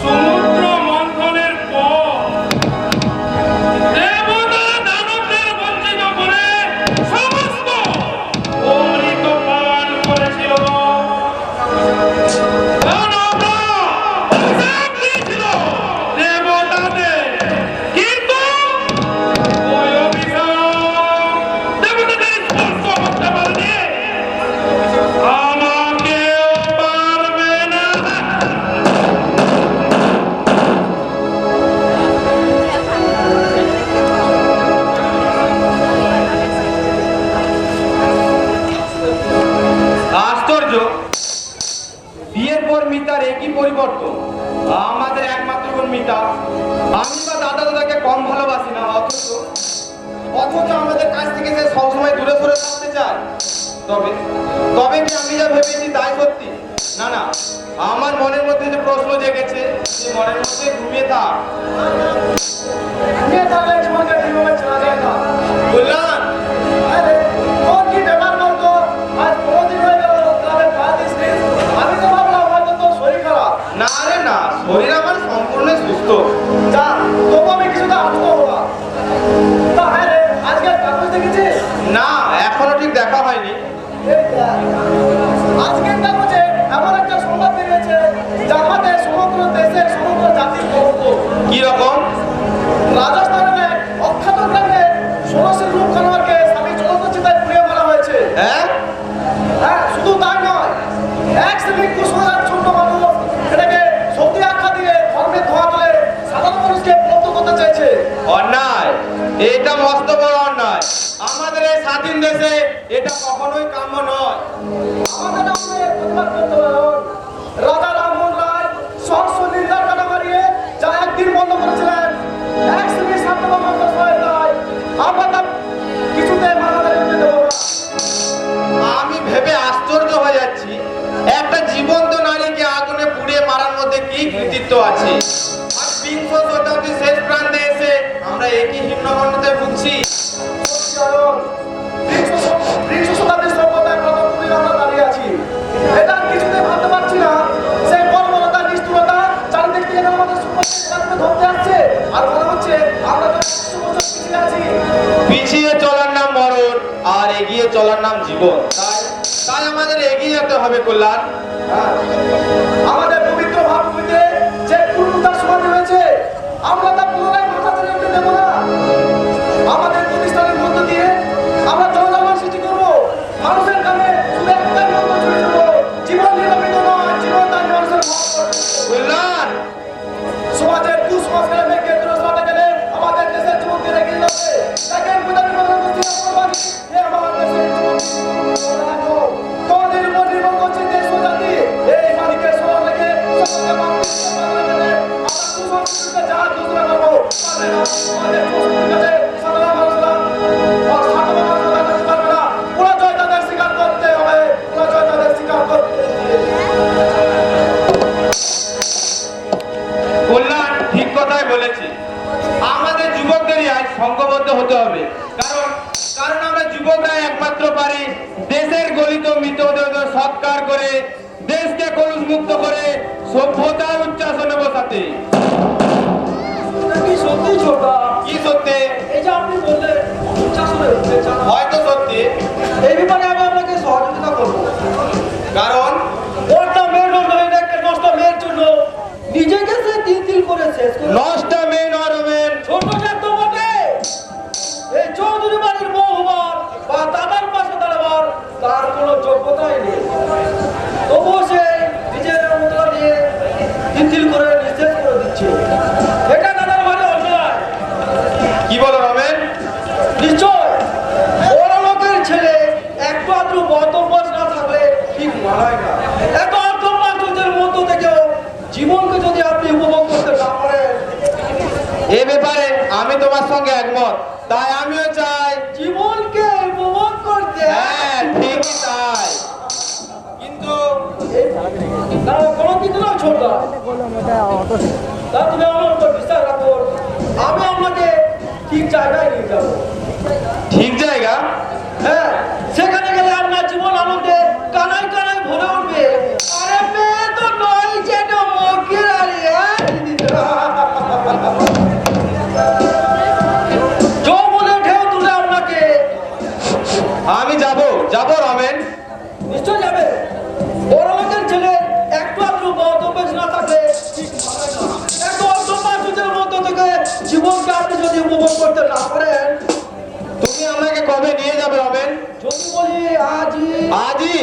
F: সমুদ্র মন্থনের পর দেবতা দানবদের বঞ্চিত করে সমস্ত অমৃত পান করেছিল। দানবরা অভিশাপ দিয়েছিল দেবতাদের, কিন্তু ওই অভিশাপ দেবতাদের স্পর্শ করতে পারেনি, আমাকেও পারবে না।
E: আশ্চর্য, বিয়ের পর মিতার একই পরিবর্তন। আমাদের একমাত্র বোন মিতা, আমি বা দাদা দাদাকে কম ভালোবাসি না, অথচ আমাদের কাছ থেকে সে সবসময় দূরে সরে থাকতে চায়। তবে তবে কি আমি যা ভেবেছি তাই সত্যি? না না, আমার মনের মধ্যে যে প্রশ্ন জেগেছে, সে মনের মধ্যে ঘুমিয়ে থাক।
D: ঘুমিয়ে থাকলে জীবনকে ঠিকভাবে চলা যায় না।
E: বললাম
D: আরে তোর কি ব্যাপার বলতো? আজ কোনদিন হয়ে গেল ক্লাবে পা দিসনি। আমি তো ভাবলাম হয়তো তোর শরীর খারাপ।
E: না রে না, শরীর আমার সম্পূর্ণ সুস্থ।
D: যা, তবু আমি কিছুটা আহত হলাম। তা হ্যাঁ রে, আজকে কাগজ দেখেছিস?
E: না, এখনো ঠিক দেখা হয়নি।
D: এই দেখ, আজকের কাগজে এমন একটা সংবাদ বেরিয়েছে যা আমাদের সমগ্র দেশের সমগ্র জাতির গর্ব।
E: কি রকম?
D: রাজস্থানের এক অখ্যাত গ্রামে ষোড়শীর রূপ খানোয়ারকে স্বামী জ্বলন্ত চিতায় পুড়িয়ে মারা হয়েছে।
E: হ্যাঁ,
D: হ্যাঁ, শুধু তাই নয়, এক শ্রেণীর কুসংস্কার ছোট মানুষ এটাকে সত্যি আখ্যা দিয়ে ধর্মের ধোঁয়া তুলে সাধারণ মানুষকে বিরক্ত করতে চাইছে।
E: অন্যায়, এটা মস্ত বড় অন্যায়। আমাদের এই স্বাধীন দেশে এটা কখনোই কাম্য নয়।
D: আমাদের নামে প্রতিবাদ করতে হবে। রাজা রামমোহন রায় সহস্র নির্দার কাটা মারিয়ে যা একদিন বন্ধ করেছিলেন, এক শ্রেণীর স্বার্থবান মানুষ হয়ে যায়। আমরা তা কিছুতে মানাতে দেবো না।
E: আমি ভেবে আশ্চর্য হয়ে যাচ্ছি, একটা জীবন্ত নারীকে আগুনে পুড়িয়ে মারার মধ্যে কি কৃতিত্ব আছে? আর বিংশ শতাব্দীর শেষ প্রান্তে এসে আমরা একই হীনমন্যতায় ভুগছি।
D: বিংশ শতাব্দীর সভ্যতায় প্রথম যুগে আমরা দাঁড়িয়ে আছি। এটা কিছুতে ভাবতে পারছি না, সেই বর্বরতা নিষ্ঠুরতা চারিদিক থেকে যেন আমাদের সমাজকে ধরতে আসছে। আর মনে হচ্ছে আমরা তো 100 বছর পিছিয়ে আছি।
E: পিছিয়ে চলার নাম মরণ, আর এগিয়ে চলার নাম জীবন। তাই তাই আমাদের এগিয়ে যেতে হবে কল্যাণ।
D: হ্যাঁ, আমাদের পবিত্র ভাবভূমিতে যে পূর্ণতার সমাধি রয়েছে, আমরা তা পুনরায় মাথা তুলে উঠতে দেবো না। আমাদের প্রতিষ্ঠানের মধ্য দিয়ে আমরা জনজাগরণ সৃষ্টি করবো। মানুষের কানে শুধু একটাই মন্ত্র ছড়িয়ে দেবো, জীবন নির্বাপিত নয়, জীবন তার মানুষের ভাব করবে।
E: কল্যাণ,
D: সমাজের কুসংস্কারে মেঘকে দূরস্থানে গেলে আমাদের দেশের যুবক দিয়ে এগিয়ে যাবে। দেখেন প্রধানমন্ত্রী নরেন্দ্র মোদী বলছেন, এ আমার দেশের যুবক দেখো, তোমাদের উপর নির্ভর করছে দেশ ও জাতি। এই মালিকের স্মরণ রেখে সকলকে মাতৃত্ব বাংলা মেলে আমরা কুসংস্কৃতিতে যা দোষরা করবো, পারবে না। আমাদের কুসংস্কৃতির কাছে সাধারণ মানুষরা সাধারণ মানুষরা কাছে পারবে না। পুরো জয় তাদের স্বীকার করতে হবে, পুরো জয় তাদের স্বীকার করতে হবে।
E: কল্যাণ ঠিক কথাই বলেছে। আমাদের যুবকদেরই আজ
G: সংঘবদ্ধ হতে হবে। কারণ কারণ আমরা যুবকরা একমাত্র পারি দেশের গলিত মৃতদেহ সৎকার করে দেশকে কলুষ মুক্ত করে সভ্যতার উচ্চাসনে বসাতে।
A: কি সত্যি ছোটা?
G: কি সত্যি?
A: এই যে আপনি বললেন উচ্চাসনে উঠতে চান,
G: হয়তো সত্যি।
A: এই ব্যাপারে আমি আপনাকে সহযোগিতা করবো।
G: কারণ
A: ওটা মেয়ের জন্য, একটা নষ্ট মেয়ের জন্য নিজেকে সে তিল করে শেষ করে
G: নষ্ট মেয়ে নয় রমেন।
A: ছোট জাত তো বটে, এই চৌধুরী বাড়ির বউ হবার বা দাদার পাশে দাঁড়াবার তার কোনো যোগ্যতাই নেই। তবুও সে নিজের মুদ্রা দিয়ে তিল করে নিঃশেষ করে দিচ্ছে। এটা দাদার বাড়ি অন্যায়।
G: কি বলো রমেন?
A: নিশ্চয় বড় লোকের ছেলে একটু আধটু বদভ্যাস না থাকলে ঠিক মানায় না। এত অর্থমার্জনের মধ্য থেকেও জীবনকে যদি আপনি উপভোগ করতে না পারেন,
G: এ ব্যাপারে আমি তোমার সঙ্গে একমত। তাই আমিও চাই
A: জীবনকে উপভোগ করতে।
G: হ্যাঁ ঠিকই তাই। কিন্তু
A: না কোনো কিছু না ছোট, তা তুমি আমার উপর বিশ্বাস রাখো, আমি আপনাকে ঠিক জায়গায় নিয়ে যাবো।
G: ঠিক জায়গা?
A: হ্যাঁ, সেখানে গেলে আপনার জীবন আনন্দে কানায় কানায় ভরে উঠবে। আরে মেয়ে তো নয়, যেটা মুখের আড়ি। যৌবনে ঢেউ তুলে আপনাকে।
G: আমি যাব রমেন।
A: নিশ্চয় যাবে। বড় লোকের ছেলে একটু আধটু বদভ্যাস না থাকলে ঠিক মানায় না। এত অর্থমার্জনের মধ্য থেকে জীবনকে আপনি যদি উপভোগ করতে না পারেন,
G: তুমি আমাকে কবে নিয়ে যাবে রমেন?
A: যদি বলি আজই।
G: আজই?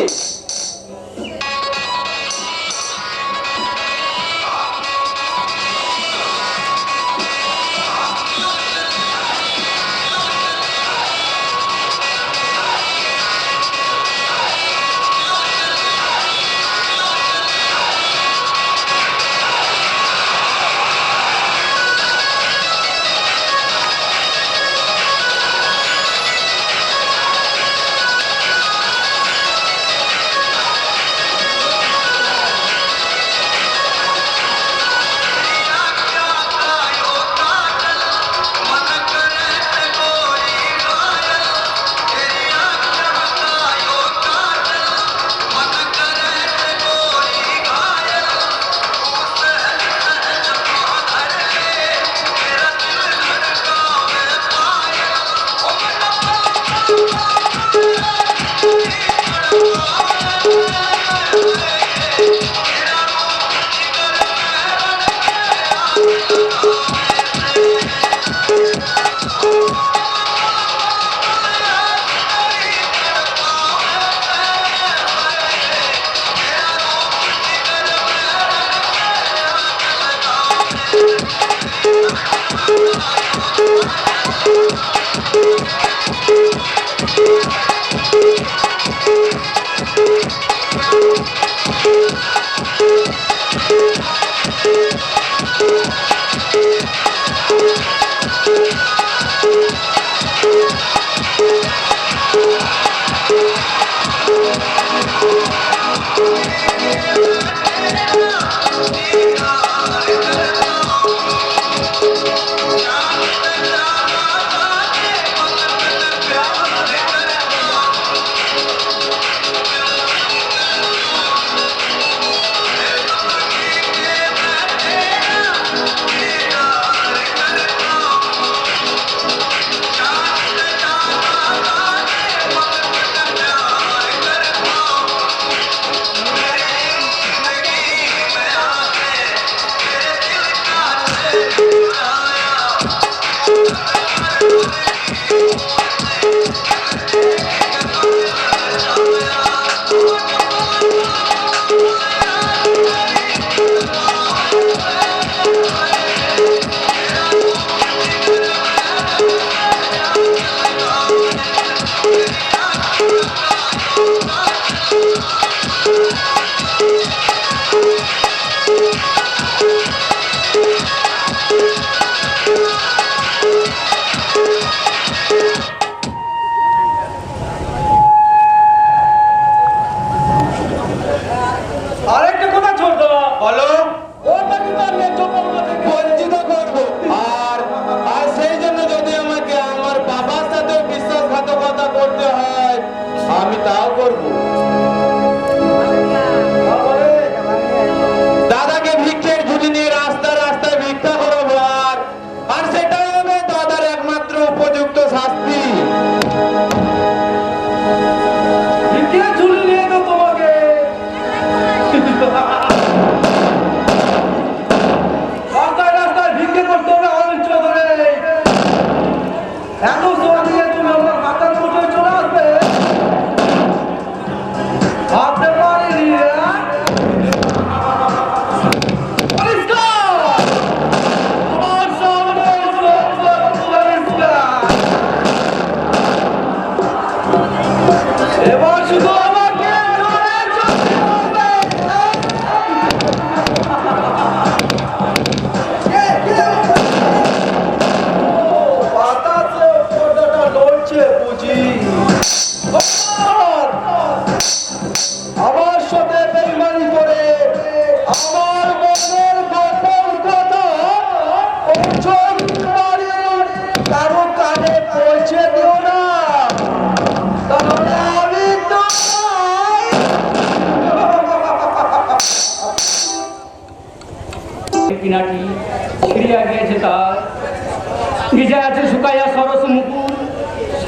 E: ভিজে আছে শুকাইয়া সরস মুকুল,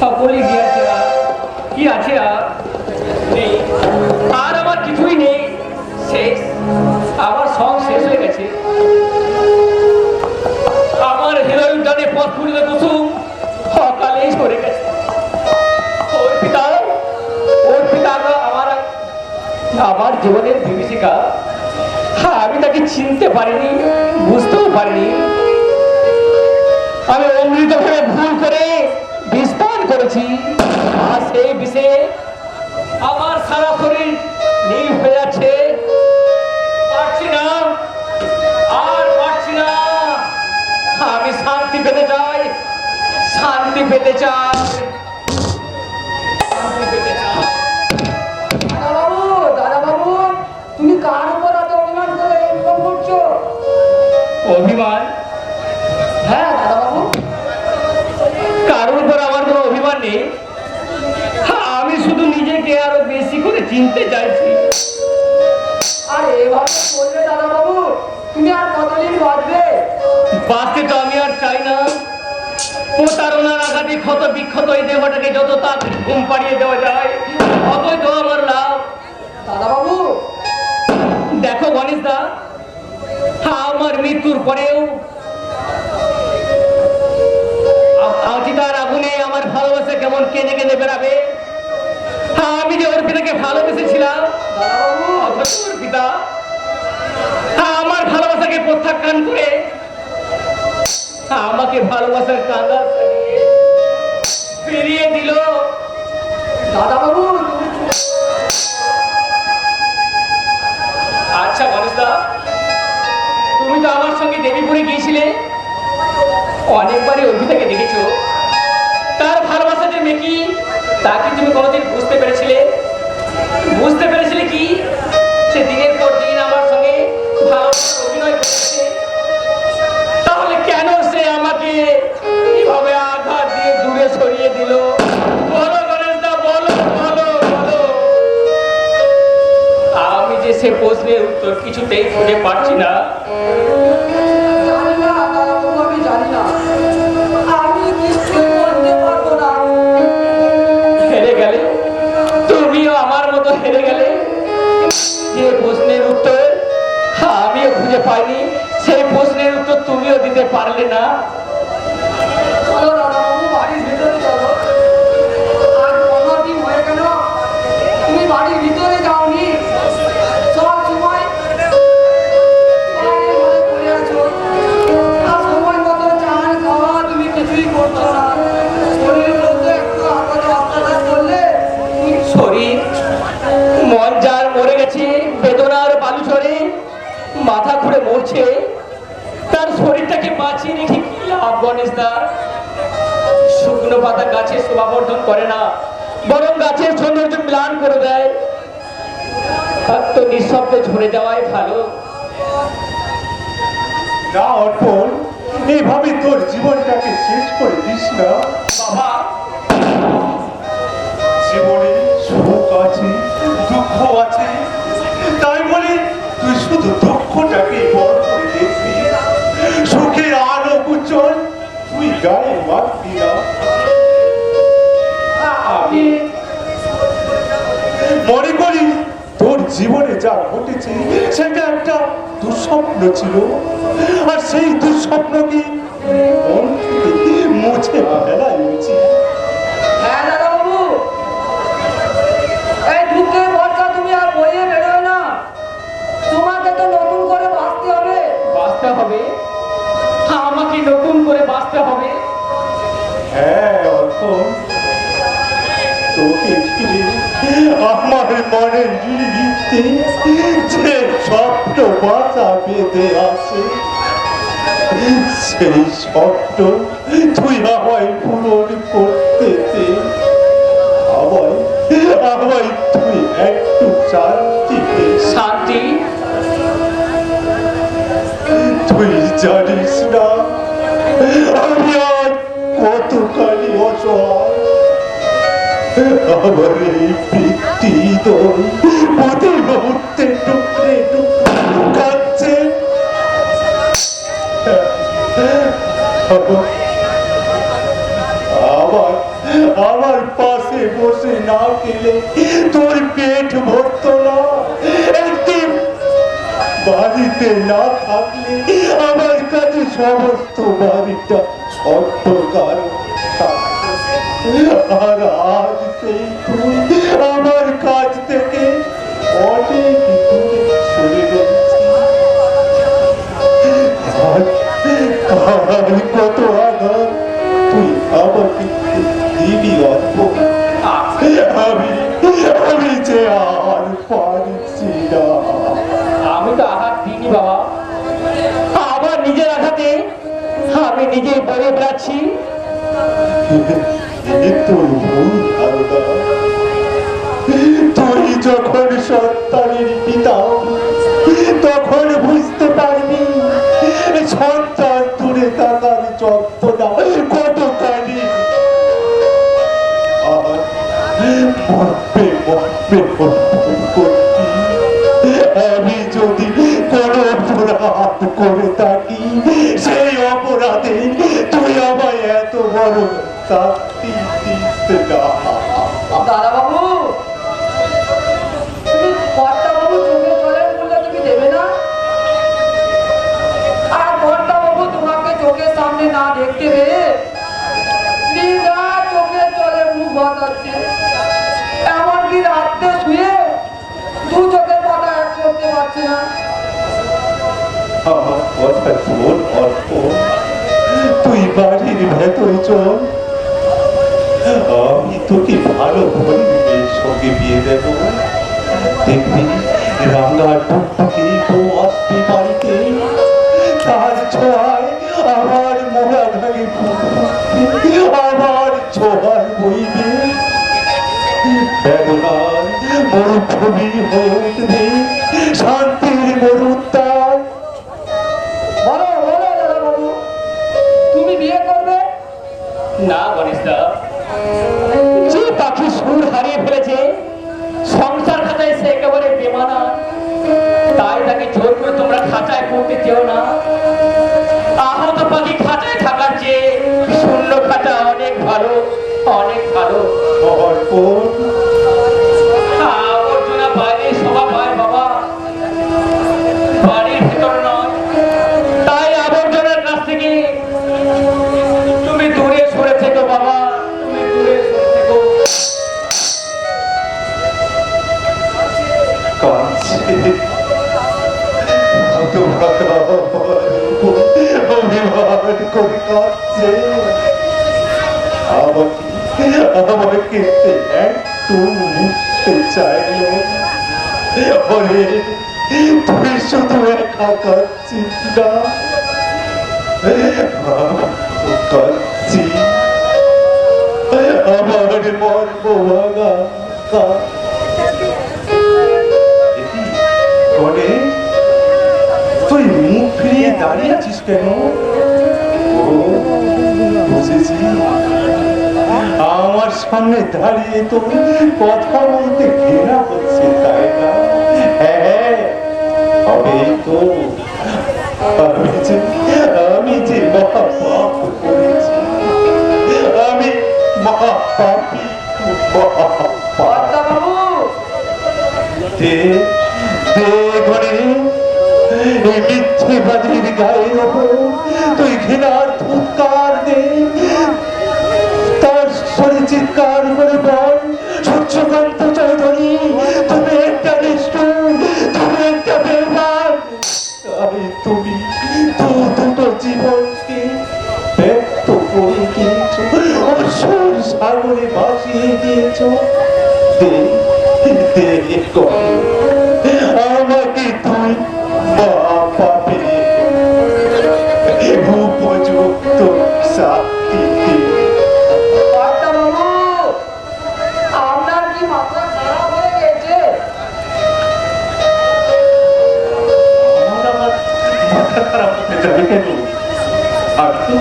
E: সকলে গিয়াছে আর কি আছে আর নেই, আর আমার কিছুই নেই, শেষ, আমার সব শেষ হয়ে গেছে। আমার হৃদয় উদ্যানে পথ ফুলিল কুসুম সকালেই সরে গেছে। ওর পিতা আমার জীবনের বিভীষিকা, আমি তাকে চিনতে পারিনি, বুঝতেও পারিনি। আমি অমৃত ভেবে ভুল করে বিস্তার করেছি, আর সেই বিষে আমার সারা শরীর নীল হয়ে যাচ্ছে। পারছি না, আর পারছি না। আমি শান্তি পেতে চাই, শান্তি পেতে চাই, শান্তি পেতে চাই।
A: দাদা বাবু, তুমি কার উপর এত অভিমান করে এরকম করছো?
E: অভিমান?
A: হ্যাঁ দাদা বাবু,
E: কারোর উপর আমার কোনো অভিমান নেই। আমি শুধু নিজেকে আরো বেশি করে চিনতে চাইছি।
A: আর এভাবে বললে দাদা বাবু, তুমি আর কতদিন বাঁচবে?
E: বাঁচতে তো আমি আর চাই না। প্রতারণার আঘাতে ক্ষত বিক্ষত এই দেহটাকে যত তাড়াতাড়ি ঘুম পাড়িয়ে দেওয়া যায়, ততই তো আমার লাভ।
A: দাদা বাবু,
E: দেখো গণেশ দা, আমার মৃত্যুর পরেও চিতার আগুনে আমার ভালোবাসা কেমন কেঁদে কেঁদে বেড়াবে। আমি যে অর্পিতাকে ভালোবেসেছিলাম,
A: দাদা বাবু,
E: অথচ অর্পিতা আমার ভালোবাসাকে প্রত্যাখ্যান করে আমাকে ভালোবাসার কাঁদা ফিরিয়ে দিল।
A: দাদা বাবু,
E: আচ্ছা গণেশ দা, তুমি তো আমার সঙ্গে দেবীপুরে গিয়েছিলে, অনেকবারই অর্পিতাকে দেখেছো। তার ভালোবাসা যে মেকি, তা কি তুমি কোনোদিন বুঝতে পেরেছিলে? বুঝতে পেরেছিলে কি সে দিনের পর দিন আমার সঙ্গে ভালোবাসার অভিনয় করেছে? তাহলে কেন সে আমাকে কিভাবে আঘাত দিয়ে দূরে সরিয়ে দিল? বলো গণেশ দা, বলো বলো বলো। আমি যে সে প্রশ্নের উত্তর কিছুতেই খুঁজে পাচ্ছি না।
A: জানি না দাদা বাবু, আমি জানি না, আমি কিছু বলতে পারবো না।
E: হেরে গেলে, তুমিও আমার মতো হেরে গেলে। যে প্রশ্নের উত্তর আমিও খুঁজে পাইনি, সেই প্রশ্নের উত্তর তুমিও দিতে পারলে না।
A: চলো দাদা বাবু, বাড়ির ভিতরে চলো। আর 15 দিন হয়ে গেল তুমি বাড়ির ভিতরে যাওনি। সব সময় বাইরে ঘরে পড়ে আছো, আর সময় মতো চান খাওয়া তুমি কিছুই করছো না। শরীরের মধ্যে একটু আঘাত করলে
E: শরীর মন যার মরে গেছে, বেদনার বালুচরে মাথা ঘুরে মরছে, তার শরীরটাকে বাঁচিয়ে রেখে কি লাভ গণেশ দা? শুকনো পাতা গাছের শোভাবর্ধন করে না, বরং গাছের সৌন্দর্য ম্লান করে দেয়। আর তো নিঃশব্দে ঝরে যাওয়াই ভালো।
B: না অর্পণ, এভাবে তোর জীবনটাকে শেষ করে দিস না।
E: বাবা,
B: জীবনে সুখ আছে, দুঃখ আছে, তাই বলে তুই শুধু দুঃখটাকে বড় করে দেখবি, সুখের আলো উজ্জ্বল তুই গায়ে মারবি না।
E: আমি
B: মনে করি তোর জীবনে যা ঘটেছে সেটা একটা দুঃস্বপ্ন ছিল, আর সেই দুঃস্বপ্নকে মন থেকে মুছে ফেলাই উচিত।
A: হ্যাঁ দাদা বাবু, এই দুঃখের বর্ষা তুমি আর বইয়ে বেরোয় না। তোমাকে তো নতুন করে বাঁচতে হবে।
E: বাঁচতে হবে, আমাকে নতুন করে বাঁচতে হবে।
B: হ্যাঁ অর্পণ, তোকে ঘিরে আমার মনের নিরিবিতে যে স্বপ্ন বাঁচা বেঁধে আছে, সেই স্বপ্ন তুই আমায় পূরণ করতে দে। আমায় তুই একটু শান্তি দে।
E: শান্তি?
B: তুই জানিস না আমি আর কতখানি অসহায়। আমার এই বৃত্তি প্রতি মুহূর্তে টুকরে টুকরে কাঁদছে। আবার আমার পাশে বসে না খেলে তোর পেট ভরতো না। একদিন বাড়িতে না থাকলে আমার কাছে সমস্ত বাড়িটা অন্ধকার থাকতো। আর আজ সেই তুই আমার কাছ থেকে অনেক দূরে সরে গেছিস। আর কত আঘাত তুই আমাকে দিবি অদ্ভুত। আমি যে আর পারছি না।
E: আমি তো আঘাত দিইনি বাবা, আমার নিজের আঘাতে আমি নিজেই বলে বেড়াচ্ছি।
B: তোর ভুল ধারণা। তুই যখন সন্তানের পিতা তখন বুঝতে পারবি সন্তান দূরে থাকার যন্ত্রণা কতখানি। আর মরবে মরবে করবি। আমি যদি কোনো অপরাধ করে থাকি সেই অপরাধে তুই আমায় এত বড় শাস্তি দিস না।
A: দাদা বাবু, তুমি কর্তা বাবু চোখে জলের মূল্য তুমি দেবে না? আর কর্তা বাবু তোমাকে চোখের সামনে না দেখতে পেয়ে দিদা চোখের জলের মুখ বাঁধাচ্ছে। এমনকি রাত্রে শুয়ে দু চোখের পাতা এক করতে পারছে না।
B: আমার কথা শোন অল্প, তুই বাড়ির ভেতরে চল। আমি তোকে ভালো পরিবেশের সঙ্গে বিয়ে দেব। দেখবি রাঙা টুকটুকি বউ আসতে বাড়িতে, তার ছোঁয়ায় আমার মোড়া ভাগে আমার ছোঁয়ায় বইবে। বেদনার মরুভূমি হয়ে উঠবে শান্তির মরুদ্যান।
A: বলো বলো দাদা বাবু, তুমি বিয়ে করবে?
E: না গণেশ দা, যে পাখি সুর হারিয়ে ফেলেছে সংসার খাঁচায় সে একেবারে বেমানা, তাই তাকে জোর করে তোমরা খাঁচায় পড়তে চেও না। আহত পাখি খাঁচায় থাকার চেয়ে শূন্য খাঁচা অনেক ভালো, অনেক ভালো। আবর্জনা বাইরে শোভা পায় বাবা, বাড়ির ভিতর নয়। তাই আবর্জনার কাছ থেকে তুমি দূরে সরে থেকো বাবা, তুমি দূরে সরে থেকো।
B: আমাকে একটু মুক্তি চাইল। তুই শুধু একা কাঁদছিস না, কাঁদছি আমার মর্ম ভাঙা কাঁদ। গণেশ, তুই মুখ ফিরিয়ে দাঁড়িয়ে আছিস কেন? ও বুঝেছি, আমার সামনে দাঁড়িয়ে তো কথা বলতে ঘৃণা হচ্ছে, তাই না? হ্যাঁ, হবেই তো। আমি যে মহা পাপ করেছি, আমি মহা পাপী, মহা
A: কর্তা বাবু,
B: দে দে গণেশ, এই মিথ্যেবাদীর গায়ের ওপর তুই ঘৃণার ফুৎকার দে। তার স্বরে চিৎকার করে বল, সূর্যকান্ত চৌধুরী, তুমি একটা নিষ্ঠুর, তুমি একটা বেঈমান। তাই তুমি দুটো জীবনকে ব্যক্ত করে দিয়েছো, অসুর সাগরে ভাসিয়ে দিয়েছো। দে দে গণেশ, আমাকে তুই মা পাপে উপযুক্ত শাস্তি দে।
A: কর্তা বাবু, আপনার কি মাথা খারাপ হয়ে গেছে?
B: আমার মাথা খারাপ হতে যাবে কেন? আর তো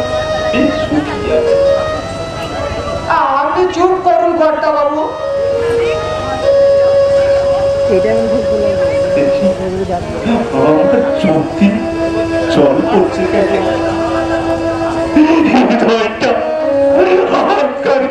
B: বেশ সুখী আছে।
A: আপনি চুপ করুন কর্তা বাবু।
B: আমার চোখে জল পড়ছে কেন? হৃদয়টা অহংকারে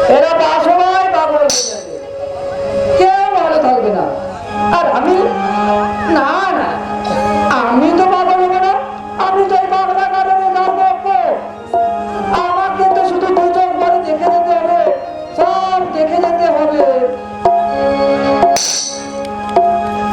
A: এরা বাসনায় পাগল হয়ে যাবে।